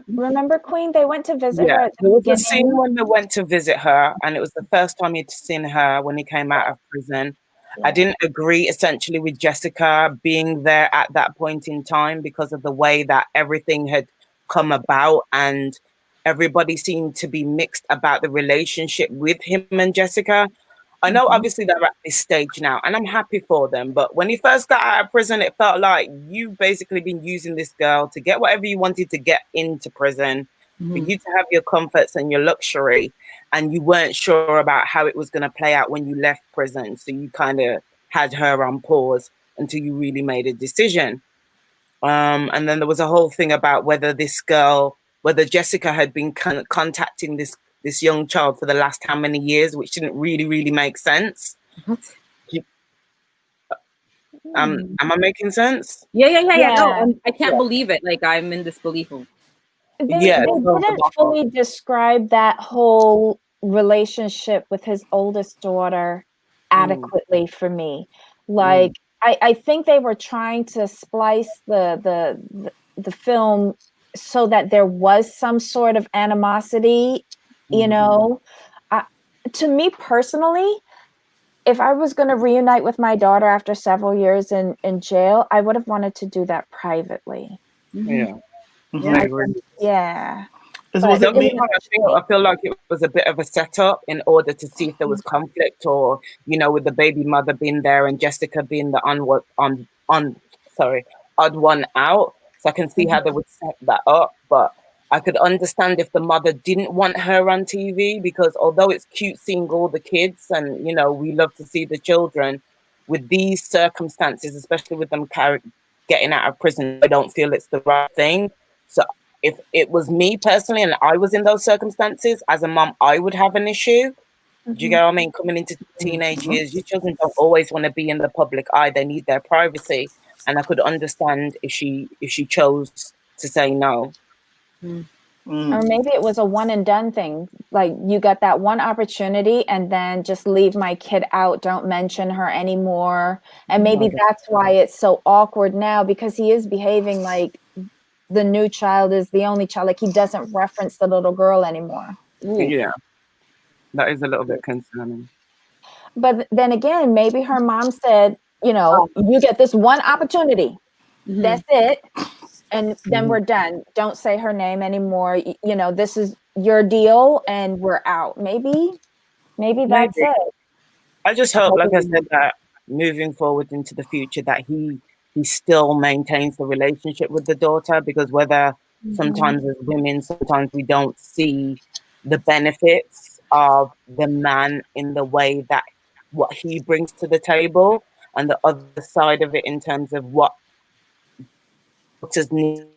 Remember, Queen? They went to visit her at the there was beginning. a scene when they went to visit her, and it was the first time he'd seen her when he came out of prison. I didn't agree essentially with Jessica being there at that point in time because of the way that everything had come about, and everybody seemed to be mixed about the relationship with him and Jessica. I know obviously they're at this stage now, and I'm happy for them, but when he first got out of prison, it felt like you've basically been using this girl to get whatever you wanted to get into prison, for you to have your comforts and your luxury, and you weren't sure about how it was going to play out when you left prison. So you kind of had her on pause until you really made a decision. And then there was a whole thing about whether Jessica had been contacting this young child for the last how many years, which didn't really make sense. Am I making sense? Yeah. No, I can't believe it. Like, I'm in disbelief. They didn't fully describe that whole relationship with his oldest daughter adequately for me. Like, I think they were trying to splice the film so that there was some sort of animosity, you know. To me personally, if I was going to reunite with my daughter after several years in jail, I would have wanted to do that privately. Yeah. Yeah. I feel like it was a bit of a setup in order to see if there was conflict, or with the baby mother being there and Jessica being the odd one out. So I can see how they would set that up, but I could understand if the mother didn't want her on TV, because although it's cute seeing all the kids and we love to see the children, with these circumstances, especially with them getting out of prison, I don't feel it's the right thing. So if it was me personally and I was in those circumstances, as a mom, I would have an issue. Do you get what I mean? Coming into teenage years, your children don't always want to be in the public eye. They need their privacy. And I could understand if she chose to say no. Or maybe it was a one and done thing. Like, you got that one opportunity and then just leave my kid out. Don't mention her anymore. And maybe that's why it's so awkward now, because he is behaving like the new child is the only child. Like, he doesn't reference the little girl anymore. Yeah, that is a little bit concerning. But then again, maybe her mom said, you get this one opportunity. That's it. And then we're done. Don't say her name anymore. This is your deal and we're out. Maybe that's it. I just hope, like I said, that moving forward into the future, that he he still maintains the relationship with the daughter, because whether sometimes as women, sometimes we don't see the benefits of the man in the way that what he brings to the table, and the other side of it in terms of what daughters need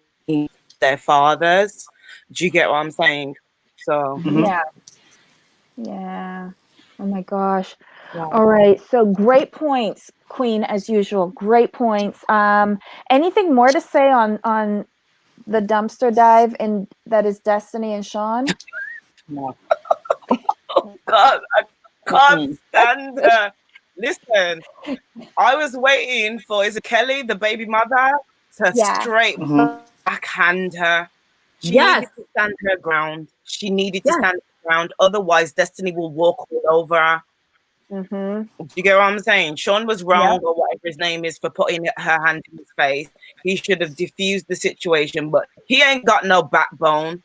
their fathers. Do you get what I'm saying? So Yeah. Yeah. Oh my gosh. All right. So great points, Queen, as usual. Great points. Anything more to say on the dumpster dive and that is Destiny and Sean? No. oh God, I can't stand her. Listen, I was waiting for, is it Kelly, the baby mother, to straight backhand her. She needed to stand her ground. She needed to stand her ground. Otherwise, Destiny will walk all over her. Do you get what I'm saying? Sean was wrong, or whatever his name is, for putting her hand in his face. He should have diffused the situation, but he ain't got no backbone.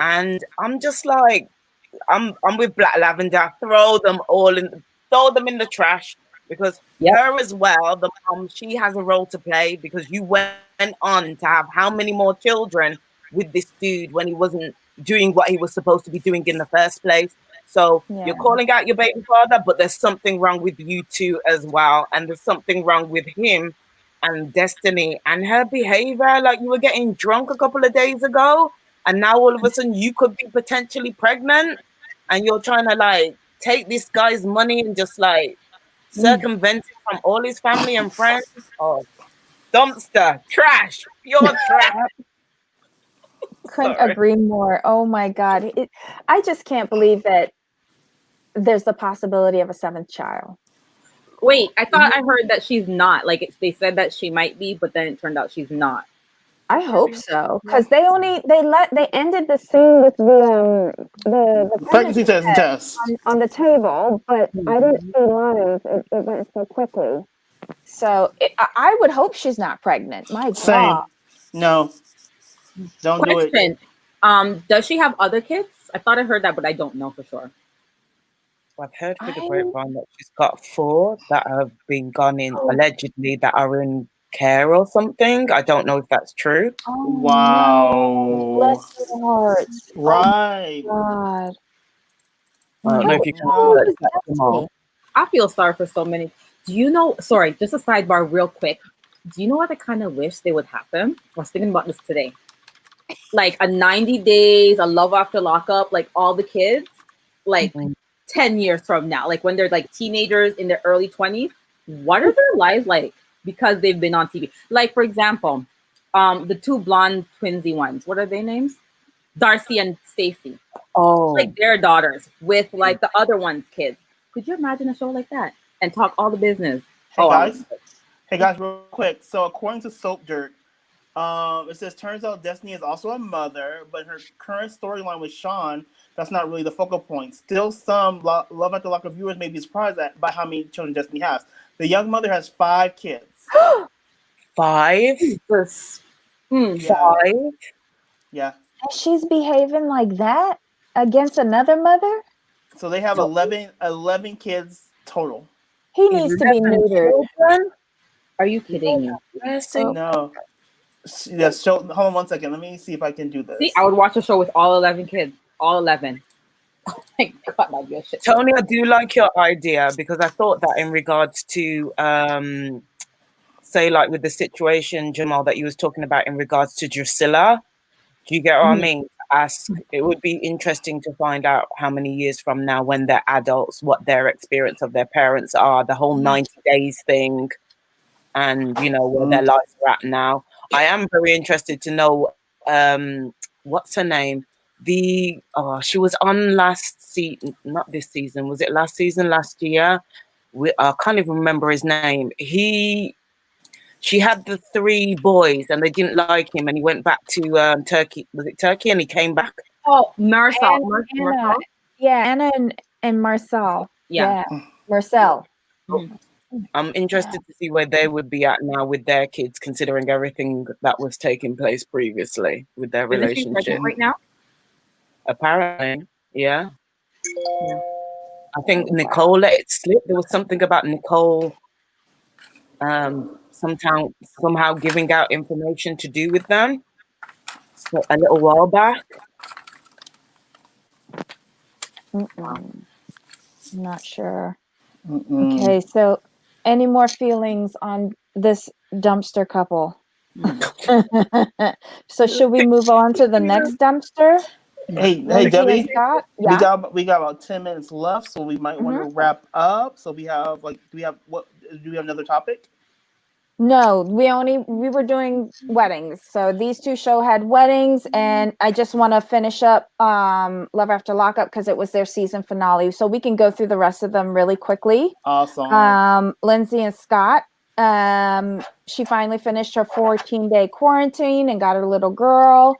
And I'm just like, I'm with Black Lavender. Throw them in the trash, because her as well, the mom, she has a role to play, because you went on to have how many more children with this dude when he wasn't doing what he was supposed to be doing in the first place. So you're calling out your baby father, but there's something wrong with you too as well. And there's something wrong with him and Destiny and her behavior. Like, you were getting drunk a couple of days ago, and now all of a sudden you could be potentially pregnant, and you're trying to like take this guy's money and just like circumvent it from all his family and friends. Oh, dumpster, trash, pure trash. Couldn't agree more. Oh my God. I just can't believe that there's the possibility of a seventh child. Wait, I thought I heard that she's not. Like, they said that she might be, but then it turned out she's not. I hope so, because they ended the scene with the pregnancy test on the table, but I didn't see lines. It went so quickly. So I would hope she's not pregnant. My God. No, don't do it. Does she have other kids? I thought I heard that, but I don't know for sure. I've heard through the grapevine that she's got 4 that have been gone in, allegedly, that are in care or something. I don't know if that's true. Oh, wow. No. Bless your heart. Right. Oh, God. I don't know if you can. I feel sorry for so many. Do you know? Sorry, just a sidebar, real quick. Do you know what I kind of wish they would happen? I was thinking about this today. Like a 90 days, a love after lockup, like all the kids, like 10 years from now, like when they're like teenagers in their early 20s, what are their lives like? Because they've been on TV. Like, for example, the 2 blonde twinsy ones, what are their names? Darcy and Stacy. Oh, like their daughters with like the other one's kids. Could you imagine a show like that and talk all the business? Hey guys, real quick. So according to Soap Dirt, it says turns out Destiny is also a mother, but her current storyline with Sean, that's not really the focal point. Still, some Love After Lockup viewers may be surprised by how many children Destiny has. The young mother has 5 kids. 5? Jesus. 5? Yeah. And she's behaving like that against another mother? So they have 11 kids total. He needs to be neutered. Are you kidding me? No. Yes, hold on one second. Let me see if I can do this. See, I would watch a show with all 11 kids. All 11. Oh my God, that'd be a shit. Tony, I do like your idea, because I thought that in regards to, say, like with the situation, Jamal, that you was talking about in regards to Drusilla. Do you get what I mean? It would be interesting to find out how many years from now, when they're adults, what their experience of their parents are, the whole 90 days thing, and, you know, where their lives are at now. I am very interested to know, what's her name? She was on last season, not this season. Was it last season, last year? I can't even remember his name. She had the 3 boys and they didn't like him, and he went back to Turkey. Was it Turkey? And he came back. Oh, Marcel. Anna. Yeah, Anna and Marcel. Yeah. Marcel. I'm interested to see where they would be at now with their kids, considering everything that was taking place previously with their relationship. Right now? Apparently, yeah. I think Nicole let it slip. There was something about Nicole somehow giving out information to do with them a little while back. Not sure. Mm-mm. Okay, so any more feelings on this dumpster couple? So should we move on to the next dumpster? Hey, Lindsay Debbie. and Scott? We Yeah. got about 10 minutes left, so we might want to wrap up. So we have do we have another topic? No, we were doing weddings. So these two show had weddings, and I just want to finish up Love After Lockup because it was their season finale. So we can go through the rest of them really quickly. Awesome. Lindsay and Scott. She finally finished her 14-day quarantine and got her little girl.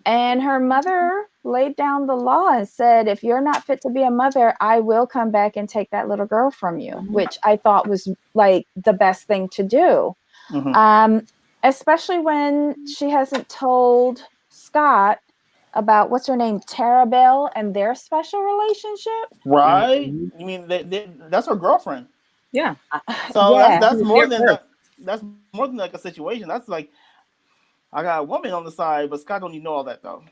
And her mother laid down the law and said, if you're not fit to be a mother, I will come back and take that little girl from you, which I thought was like the best thing to do. Especially when she hasn't told Scott about what's her name, Tara Bell, and their special relationship. Right? You mean that's her girlfriend? Yeah. So yeah. that's more than that. That's more than like a situation. That's like I got a woman on the side, but Scott don't even know all that though.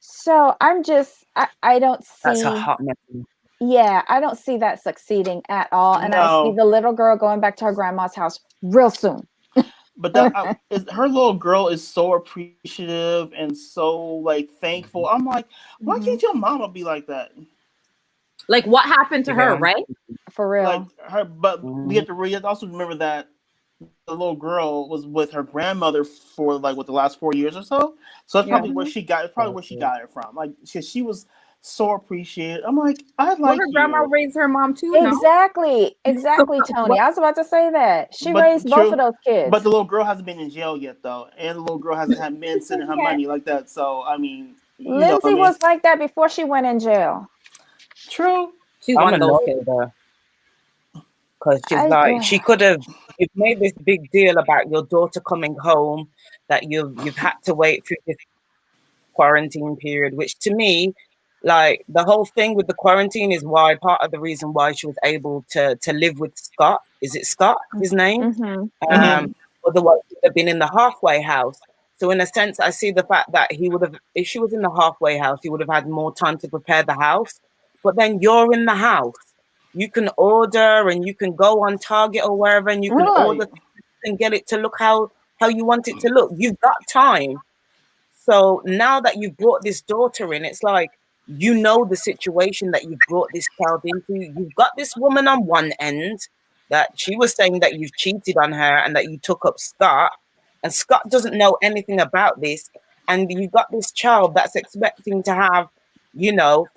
So I'm just I don't see. That's a hot mess. Yeah, I don't see that succeeding at all. And I see the little girl going back to her grandma's house real soon. But her little girl is so appreciative and so like thankful. I'm like, why can't your mama be like that? Like what happened to her, right? For real. Like her, but we have to also remember that the little girl was with her grandmother for like the last 4 years or so. So that's probably where she got it from. Like she was so appreciated. I'm like, I like her grandma raised her mom too. Exactly, Tony. I was about to say that she raised both of those kids. But the little girl hasn't been in jail yet, though, and the little girl hasn't had men sending her money like that. So I mean, Lindsay was like that before she went in jail. True. She's one of those kids. Because she's like, she could have. You've made this big deal about your daughter coming home, that you've had to wait through this quarantine period, which to me, like the whole thing with the quarantine is why part of the reason why she was able to live with Scott. Is it Scott, his name? Otherwise she would have been in the halfway house. So in a sense, I see the fact that he would have, if she was in the halfway house, he would have had more time to prepare the house. But then you're in the house. You can order and you can go on Target or wherever and you can order and get it to look how you want it to look. You've got time. So now that you've brought this daughter in, it's like, you know the situation that you've brought this child into. You've got this woman on one end that she was saying that you've cheated on her and that you took up Scott. And Scott doesn't know anything about this. And you've got this child that's expecting to have,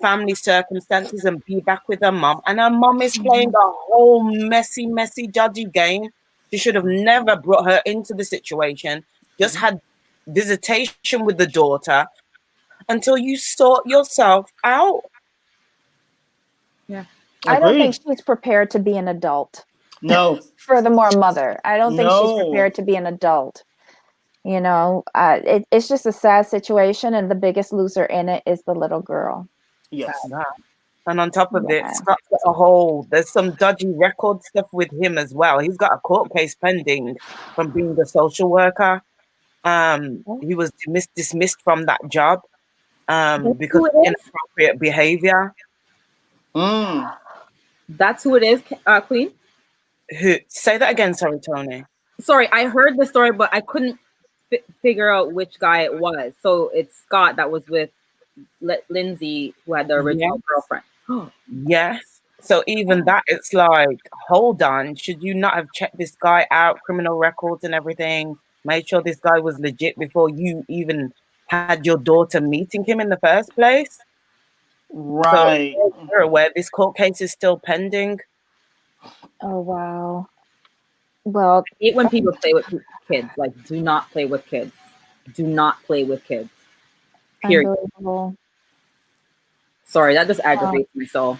family circumstances and be back with her mom. And her mom is playing a whole messy, judgy game. She should have never brought her into the situation. Just had visitation with the daughter until you sort yourself out. Yeah. I don't think she's prepared to be an adult. No. Furthermore, mother. I don't think she's prepared to be an adult. It's just a sad situation, and the biggest loser in it is the little girl. Yes. And on top of it, Scott's got there's some dodgy record stuff with him as well. He's got a court case pending from being a social worker. He was dismissed from that job because of inappropriate behavior. That's who it is, Queen? Who? Say that again, sorry, Tony. Sorry, I heard the story, but I couldn't figure out which guy it was. So it's Scott that was with Lindsay, who had the original girlfriend. Yes. So even that, it's like, hold on, should you not have checked this guy out, criminal records and everything, made sure this guy was legit before you even had your daughter meeting him in the first place? Right. So you're aware this court case is still pending. Oh, wow. Well, I hate when people play with kids. Like, do not play with kids. Do not play with kids. Period. Sorry, that just aggravates me so.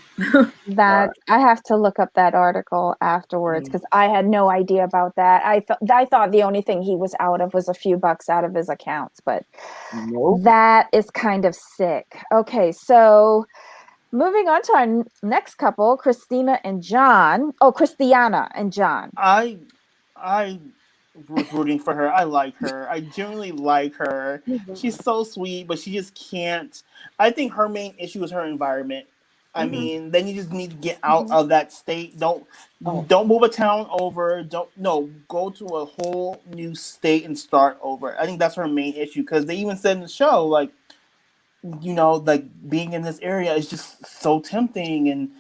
That I have to look up that article afterwards because I had no idea about that. I thought the only thing he was out of was a few bucks out of his accounts, but that is kind of sick. Okay, so moving on to our next couple, Christina and John. Oh, Christiana and John. I was rooting for her. I like her. I genuinely like her. She's so sweet, but she just can't. I think her main issue is her environment. I mean, then you just need to get out of that state. Don't move a town over. Go to a whole new state and start over. I think that's her main issue because they even said in the show, like, like being in this area is just so tempting, and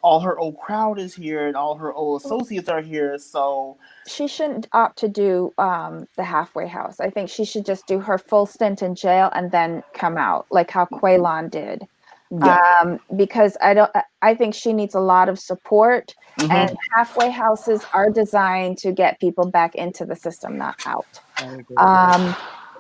all her old crowd is here, and all her old associates are here. So she shouldn't opt to do the halfway house. I think she should just do her full stint in jail and then come out, like how Quaylon did. yeah. Because I think she needs a lot of support, and halfway houses are designed to get people back into the system, not out.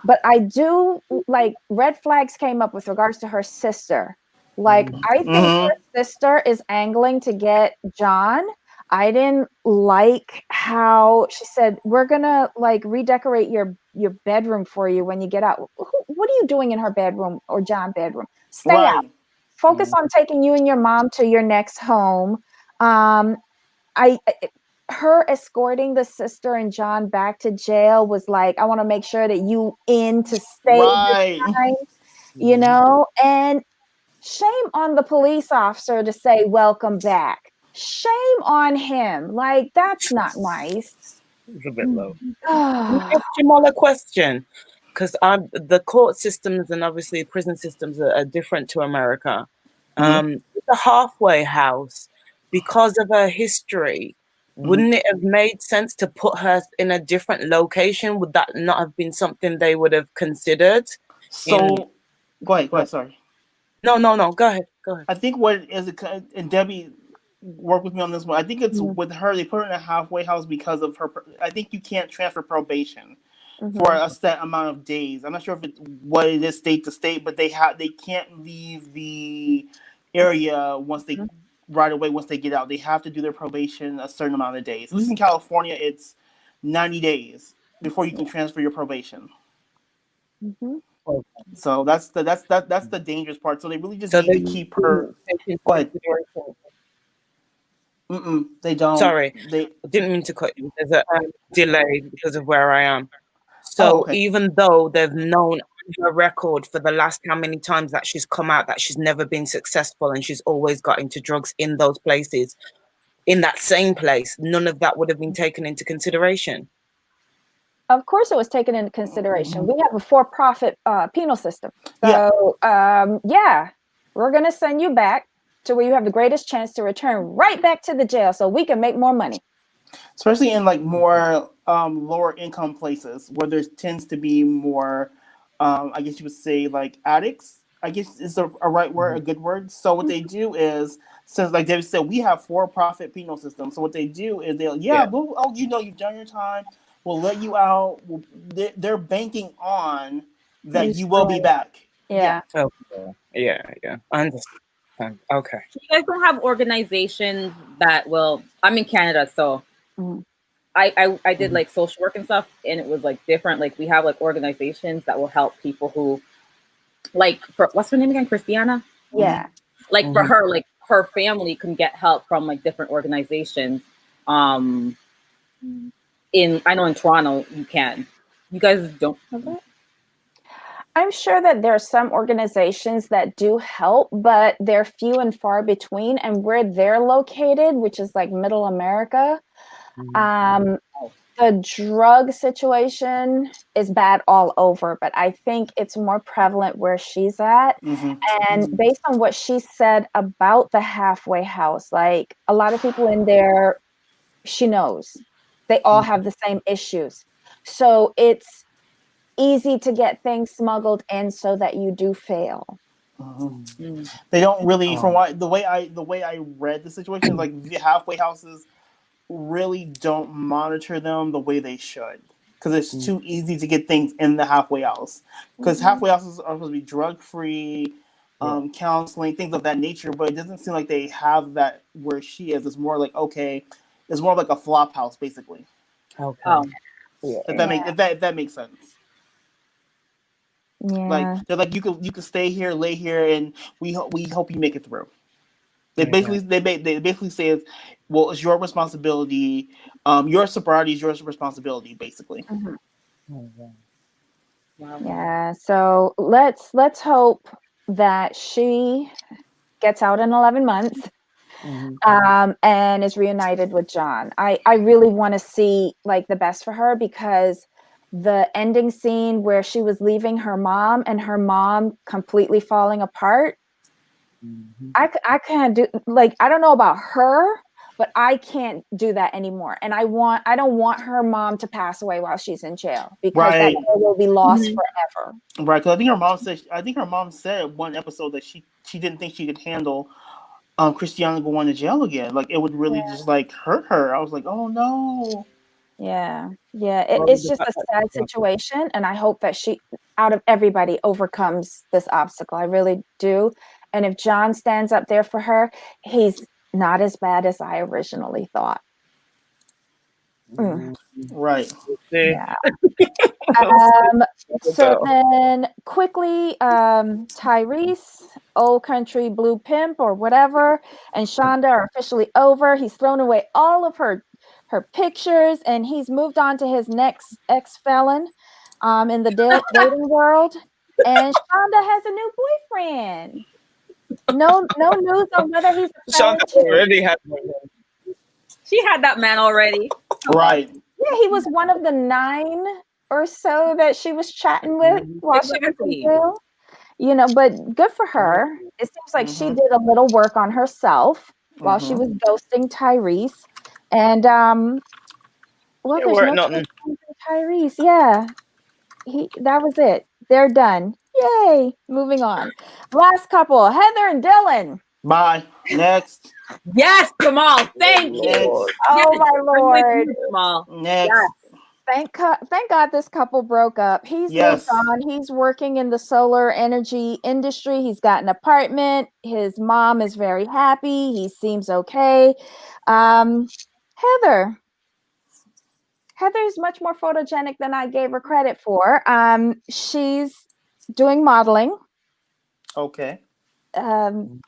But I do like red flags came up with regards to her sister. Like, I think her sister is angling to get John. I didn't like how she said, we're gonna like redecorate your bedroom for you when you get out. What are you doing in her bedroom or John's bedroom? Stay out. Focus on taking you and your mom to your next home. Her escorting the sister and John back to jail was like, I want to make sure that you in to stay this time, and shame on the police officer to say, welcome back. Shame on him. Like, that's not nice. It's a bit low. Ask Jamal a question, because the court systems and obviously prison systems are different to America. The halfway house, because of her history, wouldn't it have made sense to put her in a different location? Would that not have been something they would have considered? So, go ahead. Sorry. No. Go ahead. I think what it is, and Debbie worked with me on this one. I think it's with her. They put her in a halfway house because of her. I think you can't transfer probation for a set amount of days. I'm not sure what it is state to state, but they can't leave the area right away once they get out. They have to do their probation a certain amount of days. At least in California, it's 90 days before you can transfer your probation. So that's the dangerous part. So they really just need to keep her. Go ahead. They don't. Sorry, I didn't mean to cut you. There's a delay because of where I am. So even though they've known her record for the last how many times that she's come out that she's never been successful and she's always got into drugs in those places, in that same place, none of that would have been taken into consideration. Of course it was taken into consideration. We have a for-profit penal system. So, we're going to send you back to where you have the greatest chance to return right back to the jail so we can make more money. Especially in like more lower income places where there tends to be more, I guess you would say like addicts, I guess is a right word, a good word. So what they do is, since like David said, we have for-profit penal system. So what they do is you've done your time. We'll let you out. They're banking on that you will be back. Yeah. Yeah. I understand. Okay. So you guys don't have organizations that will. I'm in Canada, so I did like social work and stuff, and it was like different. Like we have like organizations that will help people who, like, what's her name again, Christiana? Yeah. Like for her, like her family can get help from like different organizations. I know in Toronto you can. You guys don't. I'm sure that there are some organizations that do help, but they're few and far between. And where they're located, which is like Middle America, the drug situation is bad all over. But I think it's more prevalent where she's at. And based on what she said about the halfway house, like a lot of people in there, she knows they all have the same issues. So it's easy to get things smuggled in so that you do fail. They don't really, the way I read the situation, is like the halfway houses really don't monitor them the way they should, because it's too easy to get things in the halfway house. Because halfway houses are supposed to be drug free, counseling, things of that nature. But it doesn't seem like they have that where she is. It's more like it's more like a flop house, basically. If that makes sense. Yeah. Like they're like you can stay here, lay here, and we hope you make it through. They basically say well, it's your responsibility. Your sobriety is your responsibility, basically. Yeah. So let's hope that she gets out in 11 months. And is reunited with John. I really want to see like the best for her, because the ending scene where she was leaving her mom and her mom completely falling apart, I can't do, like, I don't know about her, but I can't do that anymore. And I don't want her mom to pass away while she's in jail, because that will be lost forever. Right, because I think her mom said one episode that she didn't think she could handle Christiana going to jail again. Like, it would really just like hurt her. I was like, oh no. Yeah. It's just a sad situation, and I hope that she, out of everybody, overcomes this obstacle. I really do. And if John stands up there for her, he's not as bad as I originally thought. Right. Yeah. So then quickly, Tyrese, Old Country Blue Pimp or whatever, and Shonda are officially over. He's thrown away all of her pictures, and he's moved on to his next ex-felon in the dating world. And Shonda has a new boyfriend. No news on whether he's a felon. Shonda already had one. She had that man already. Right. Yeah, he was one of the 9 or so that she was chatting with while she was in jail. You know, but good for her. It seems like she did a little work on herself while she was ghosting Tyrese. And well, there's no chance for Tyrese. Yeah. That was it. They're done. Yay. Moving on. Last couple, Heather and Dylan. Bye. Next. Yes, Jamal. Thank you. Next. Oh my Lord. Jamal. Next. Yes. Thank God this couple broke up. He's moved on. He's working in the solar energy industry. He's got an apartment. His mom is very happy. He seems okay. Heather's much more photogenic than I gave her credit for. She's doing modeling. Okay.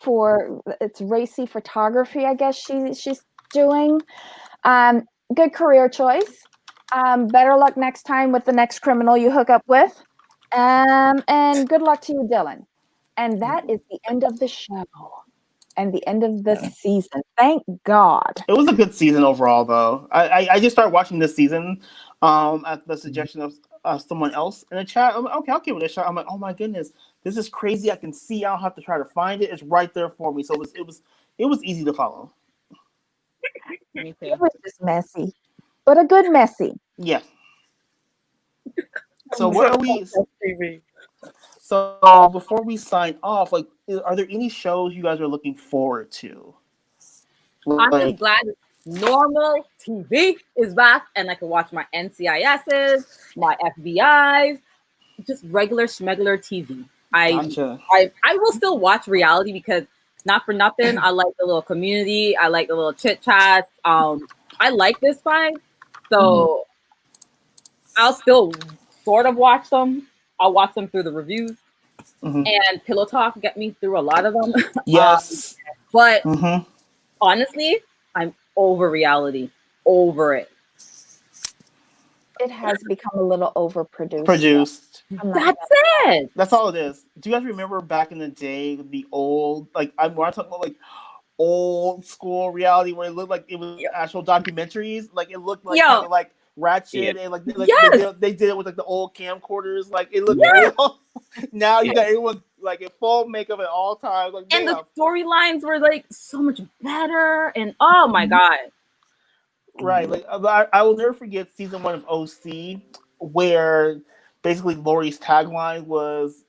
For it's racy photography, I guess she's doing. Good career choice. Better luck next time with the next criminal you hook up with. And good luck to you, Dylan. And that is the end of the show and the end of the season. Thank God. It was a good season overall, though. I just started watching this season at the suggestion of someone else in the chat. I'm like, okay, I'll give it a shot. I'm like, oh my goodness, this is crazy. I can see. I don't have to try to find it. It's right there for me. So it was easy to follow. It was just messy, but a good messy. Yeah. So what are we? So before we sign off, like, are there any shows you guys are looking forward to? I'm just glad normal TV is back, and I can watch my NCISs, my FBIs, just regular schmegular TV. I will still watch reality because not for nothing. I like the little community. I like the little chit chats. I like this vibe, so I'll still sort of watch them. I'll watch them through the reviews, and Pillow Talk get me through a lot of them. Yes, but honestly, I'm over reality. Over it. It has become a little overproduced. That's it. That's all it is. Do you guys remember back in the day, the old, like, when I talk about like old school reality where it looked like it was actual documentaries? Like, it looked like kind of like Ratchet and like they did it with like the old camcorders. Like, it looked real. Now you got everyone like in full makeup at all times. Like, and the storylines were like so much better. And oh my god. Right. Like, I will never forget season 1 of OC, where basically Lori's tagline was,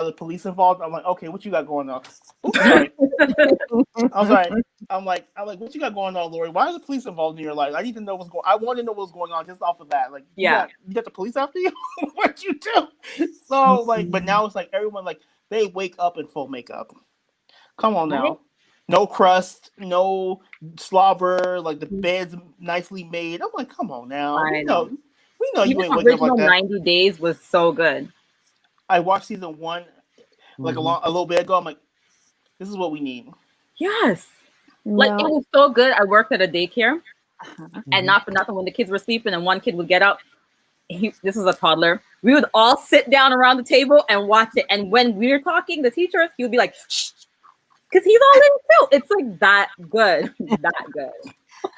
"Are the police involved?" I'm like, okay, what you got going on? Oops, sorry. I'm sorry. I'm like, what you got going on, Lori? Why are the police involved in your life? I need to know what's going. I want to know what's going on just off of that. Like, you got the police after you? What'd you do? So like, but now it's like everyone like they wake up in full makeup. Come on now. No crust, no slobber, like the bed's nicely made. I'm like, come on now. We know you ain't waking up like that. 90 Days was so good. I watched season 1 like a little bit ago. I'm like, this is what we need. Yes. Like, it No. was so good. I worked at a daycare, Uh-huh. and not for nothing, when the kids were sleeping and one kid would get up, this was a toddler. We would all sit down around the table and watch it. And when we were talking, the teachers, he would be like, shh, because he's all in too. It's like that good, that good.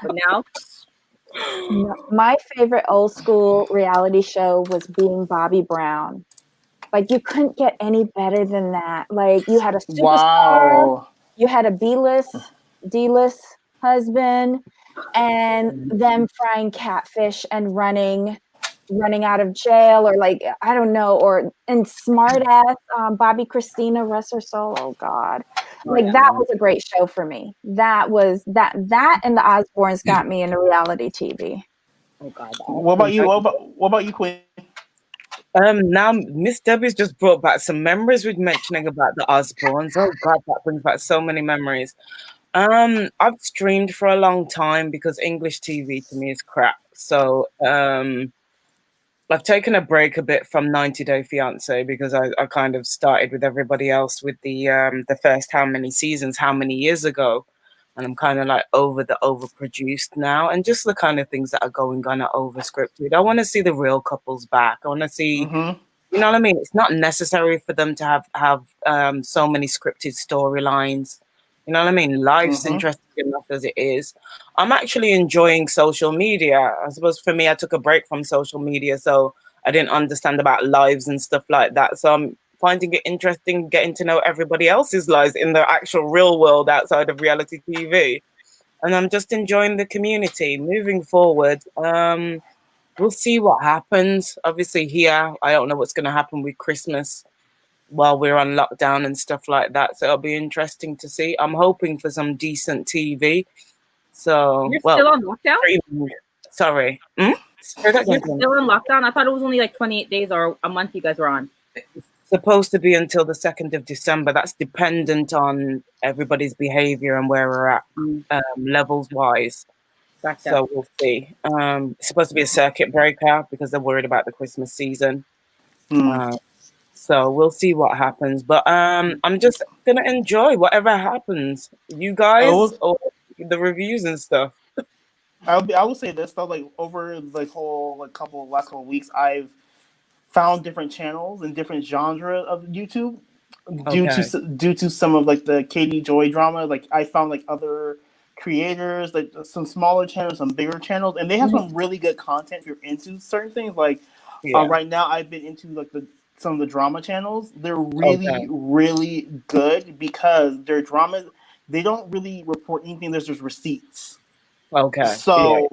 But now, No, my favorite old school reality show was Being Bobby Brown. Like you couldn't get any better than that. Like you had a superstar, Wow. you had a B-list, D-list husband, and them frying catfish and running out of jail, or like I don't know, or and smart ass Bobby Christina, rest her soul. Oh God, like that was a great show for me. That was that and the Osbournes got me into reality TV. oh God, What about you? What about you, Queen? Now Miss Debbie's just brought back some memories with mentioning about the Osbournes. Oh God, that brings back so many memories. I've streamed for a long time because English TV to me is crap. So I've taken a break a bit from 90 Day Fiance because I kind of started with everybody else with the first how many seasons, how many years ago. And I'm kind of like over the overproduced now, and just the kind of things that are going on are overscripted. I want to see the real couples back. I want to see, you know what I mean? It's not necessary for them to have so many scripted storylines. You know what I mean? Life's interesting enough as it is. I'm actually enjoying social media. I suppose for me, I took a break from social media, so I didn't understand about lives and stuff like that. So I'm finding it interesting getting to know everybody else's lives in the actual real world outside of reality TV. And I'm just enjoying the community. Moving forward, we'll see what happens. Obviously here, I don't know what's going to happen with Christmas while we're on lockdown and stuff like that. So it'll be interesting to see. I'm hoping for some decent TV. So, you're still on lockdown? Sorry. You're still on lockdown? I thought it was only like 28 days or a month you guys were on. It's supposed to be until the 2nd of December. That's dependent on everybody's behavior and where we're at levels wise. Gotcha. So we'll see. It's supposed to be a circuit breaker because they're worried about the Christmas season. So we'll see what happens. But I'm just going to enjoy whatever happens. You guys, or the reviews and stuff. I will say this though, like over the whole last couple of weeks, I've found different channels and different genre of YouTube due to some of like the Katie Joy drama. Like I found like other creators, like some smaller channels, some bigger channels, and they have some really good content if you're into certain things. Like right now, I've been into like some of the drama channels. They're really really good because their dramas, they don't really report anything. There's just receipts. So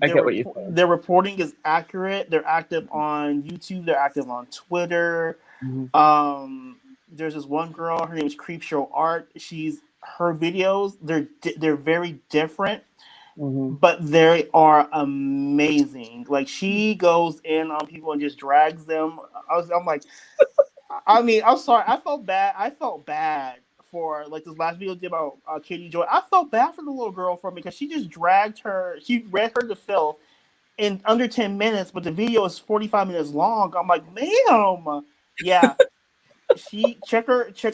I get what you their reporting is accurate. They're active on YouTube. They're active on Twitter. There's this one girl. Her name is Creepshow Art. Her videos. They're very different, but they are amazing. Like she goes in on people and just drags them. I'm like, I mean, I'm sorry. I felt bad for like this last video did about Katie Joy. I felt bad for the little girl for me because she just dragged her. She read her to Phil in under 10 minutes, but the video is 45 minutes long. I'm like, ma'am, yeah. Check.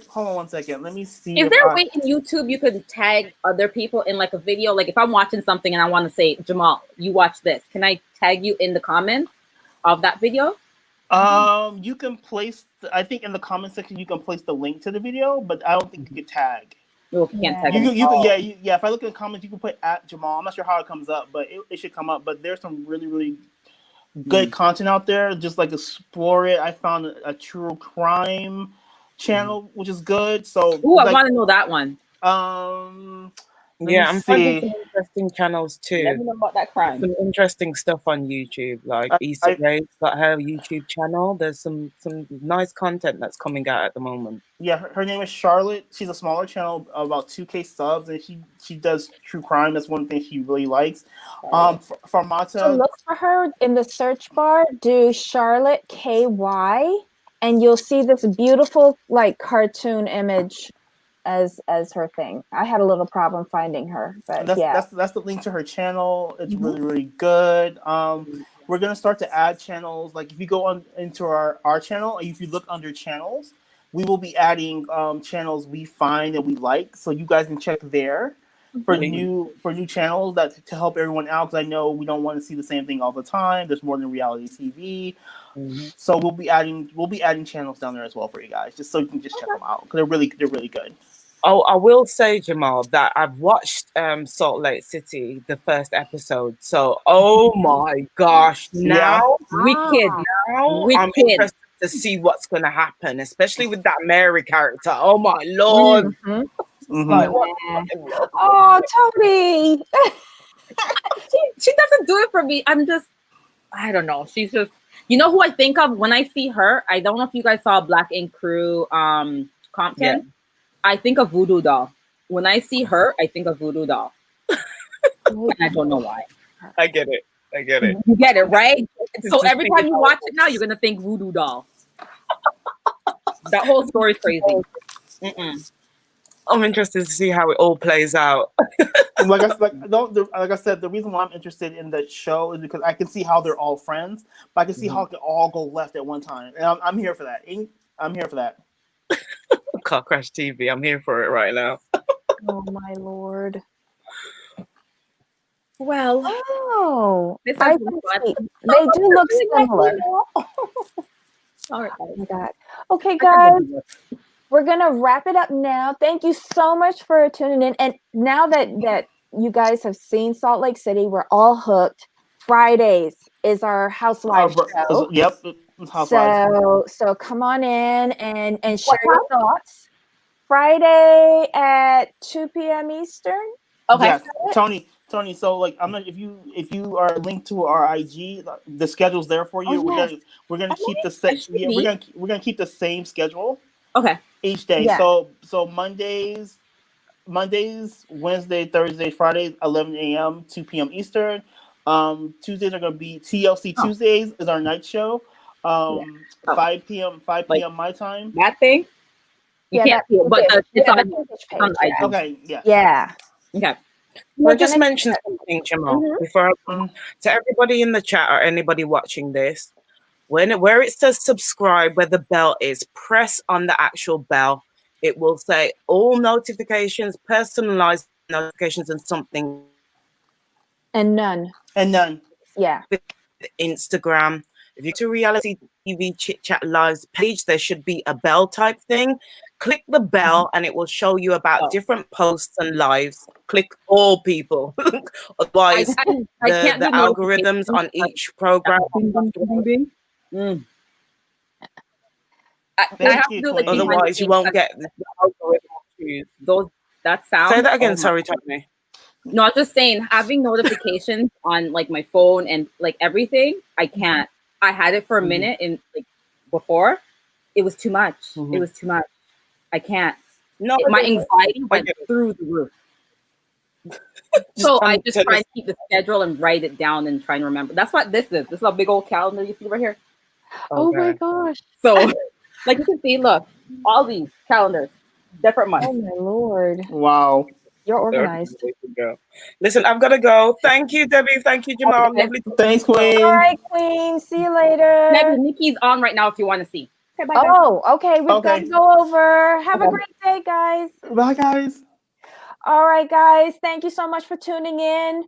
Hold on one second. Let me see. Is there a way in YouTube you could tag other people in like a video? Like if I'm watching something and I want to say, Jamal, you watch this. Can I tag you in the comments of that video? You can place. I think in the comment section you can place the link to the video, but I don't think you can tag. You can't tag. Yeah. If I look in the comments, you can put @Jamal. I'm not sure how it comes up, but it should come up. But there's some really really good content out there. Just like explore it. I found a true crime channel, which is good. So I want to know that one. I'm finding some interesting channels too. Let me know about that crime. Some interesting stuff on YouTube, like Issa Rae's got her YouTube channel. There's some nice content that's coming out at the moment. Yeah, her name is Charlotte. She's a smaller channel, about 2K subs, and she does true crime. That's one thing she really likes. Farmata. So look for her in the search bar. Do Charlotte KY, and you'll see this beautiful like cartoon image as her thing. I had a little problem finding her, but that's the link to her channel. It's really really good. We're gonna start to add channels. Like if you go into our channel, if you look under channels, we will be adding channels we find and we like, so you guys can check there. new channels that to help everyone out, because I know we don't want to see the same thing all the time. There's more than reality TV. So we'll be adding channels down there as well for you guys, just so you can just check them out, because they're really good. Oh, I will say, Jamal, that I've watched Salt Lake City, the first episode. So, oh my gosh, now I'm interested to see what's going to happen, especially with that Mary character. Oh my Lord. Like, oh, Tony. she doesn't do it for me. I don't know. She's just, you know who I think of when I see her? I don't know if you guys saw Black Ink Crew Compton. Yeah. I think of Voodoo Doll. When I see her, I think of Voodoo Doll. And I don't know why. I get it. You get it, right? So every time you watch it now, you're going to think Voodoo Doll. That whole story is crazy. I'm interested to see how it all plays out. like I said, the reason why I'm interested in the show is because I can see how they're all friends, but I can see how it can all go left at one time. And I'm here for that. I'm here for that. Car Crash TV. I'm here for it right now. Oh my Lord. Well, they do look similar. All right, oh my God. Okay, guys, we're gonna wrap it up now. Thank you so much for tuning in. And now that you guys have seen Salt Lake City, we're all hooked. Fridays is our Housewives show. Yep. So come on in and share your thoughts. Friday at 2 p.m. Eastern. Okay. Yes. Tony. So I'm not, if you are linked to our IG, the schedule's there for you. We're gonna keep the same. We're gonna keep the same schedule. Okay. Each day. Yeah. So Mondays, Wednesday, Thursday, Fridays, 11 a.m., 2 p.m. Eastern. Tuesdays are gonna be TLC Tuesdays is our night show. 5 p.m. my time. That thing? You can't see it, but it's on the IG. Okay, yeah. Yeah. Okay. I'll just mention something, Jamal, before to everybody in the chat or anybody watching this. Where it says subscribe, where the bell is, press on the actual bell. It will say all notifications, personalized notifications, and something. And none. Yeah. Instagram. If you go to Reality TV Chit Chat Live's page, there should be a bell type thing. Click the bell and it will show you about different posts and lives. Click all, people. Otherwise, the algorithms on each program. I have to do otherwise, you won't get the algorithm. That sound. Say that again. Sorry, Tony. No, I was just saying, having notifications on my phone and everything, I can't. I had it for a minute and before, it was too much. It was too much. I can't. No, my anxiety went through the roof. So I just try and keep the schedule and write it down and try and remember. That's what this is. This is a big old calendar you see right here. Oh my gosh. So you can see, look, all these calendars, different months. Oh my Lord. Wow. You're organized. Listen, I've got to go. Thank you, Debbie. Thank you, Jamal. Okay. Thanks, Queen. All right, Queen. See you later. Nikki's on right now if you want to see. Okay, bye, okay. We've got to go over. Have a great day, guys. Bye, guys. All right, guys. Thank you so much for tuning in.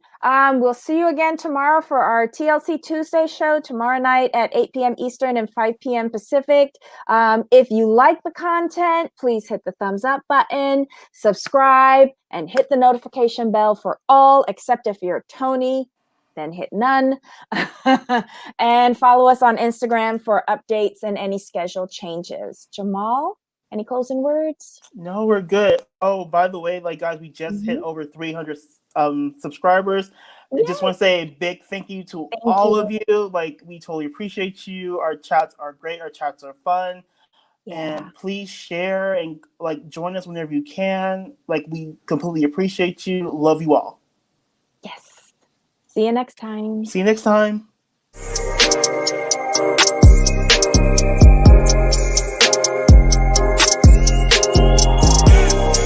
We'll see you again tomorrow for our TLC Tuesday show tomorrow night at 8 p.m. Eastern and 5 p.m. Pacific. If you like the content, please hit the thumbs up button, subscribe, and hit the notification bell for all, except if you're Tony, then hit none. And follow us on Instagram for updates and any schedule changes. Jamal? Any closing words? No, we're good. Oh, by the way, guys, we just hit over 300 subscribers. I just want to say a big thank you to all of you. We totally appreciate you. Our chats are great. Our chats are fun. Yeah. And please share and join us whenever you can. We completely appreciate you. Love you all. Yes. See you next time. See you next time.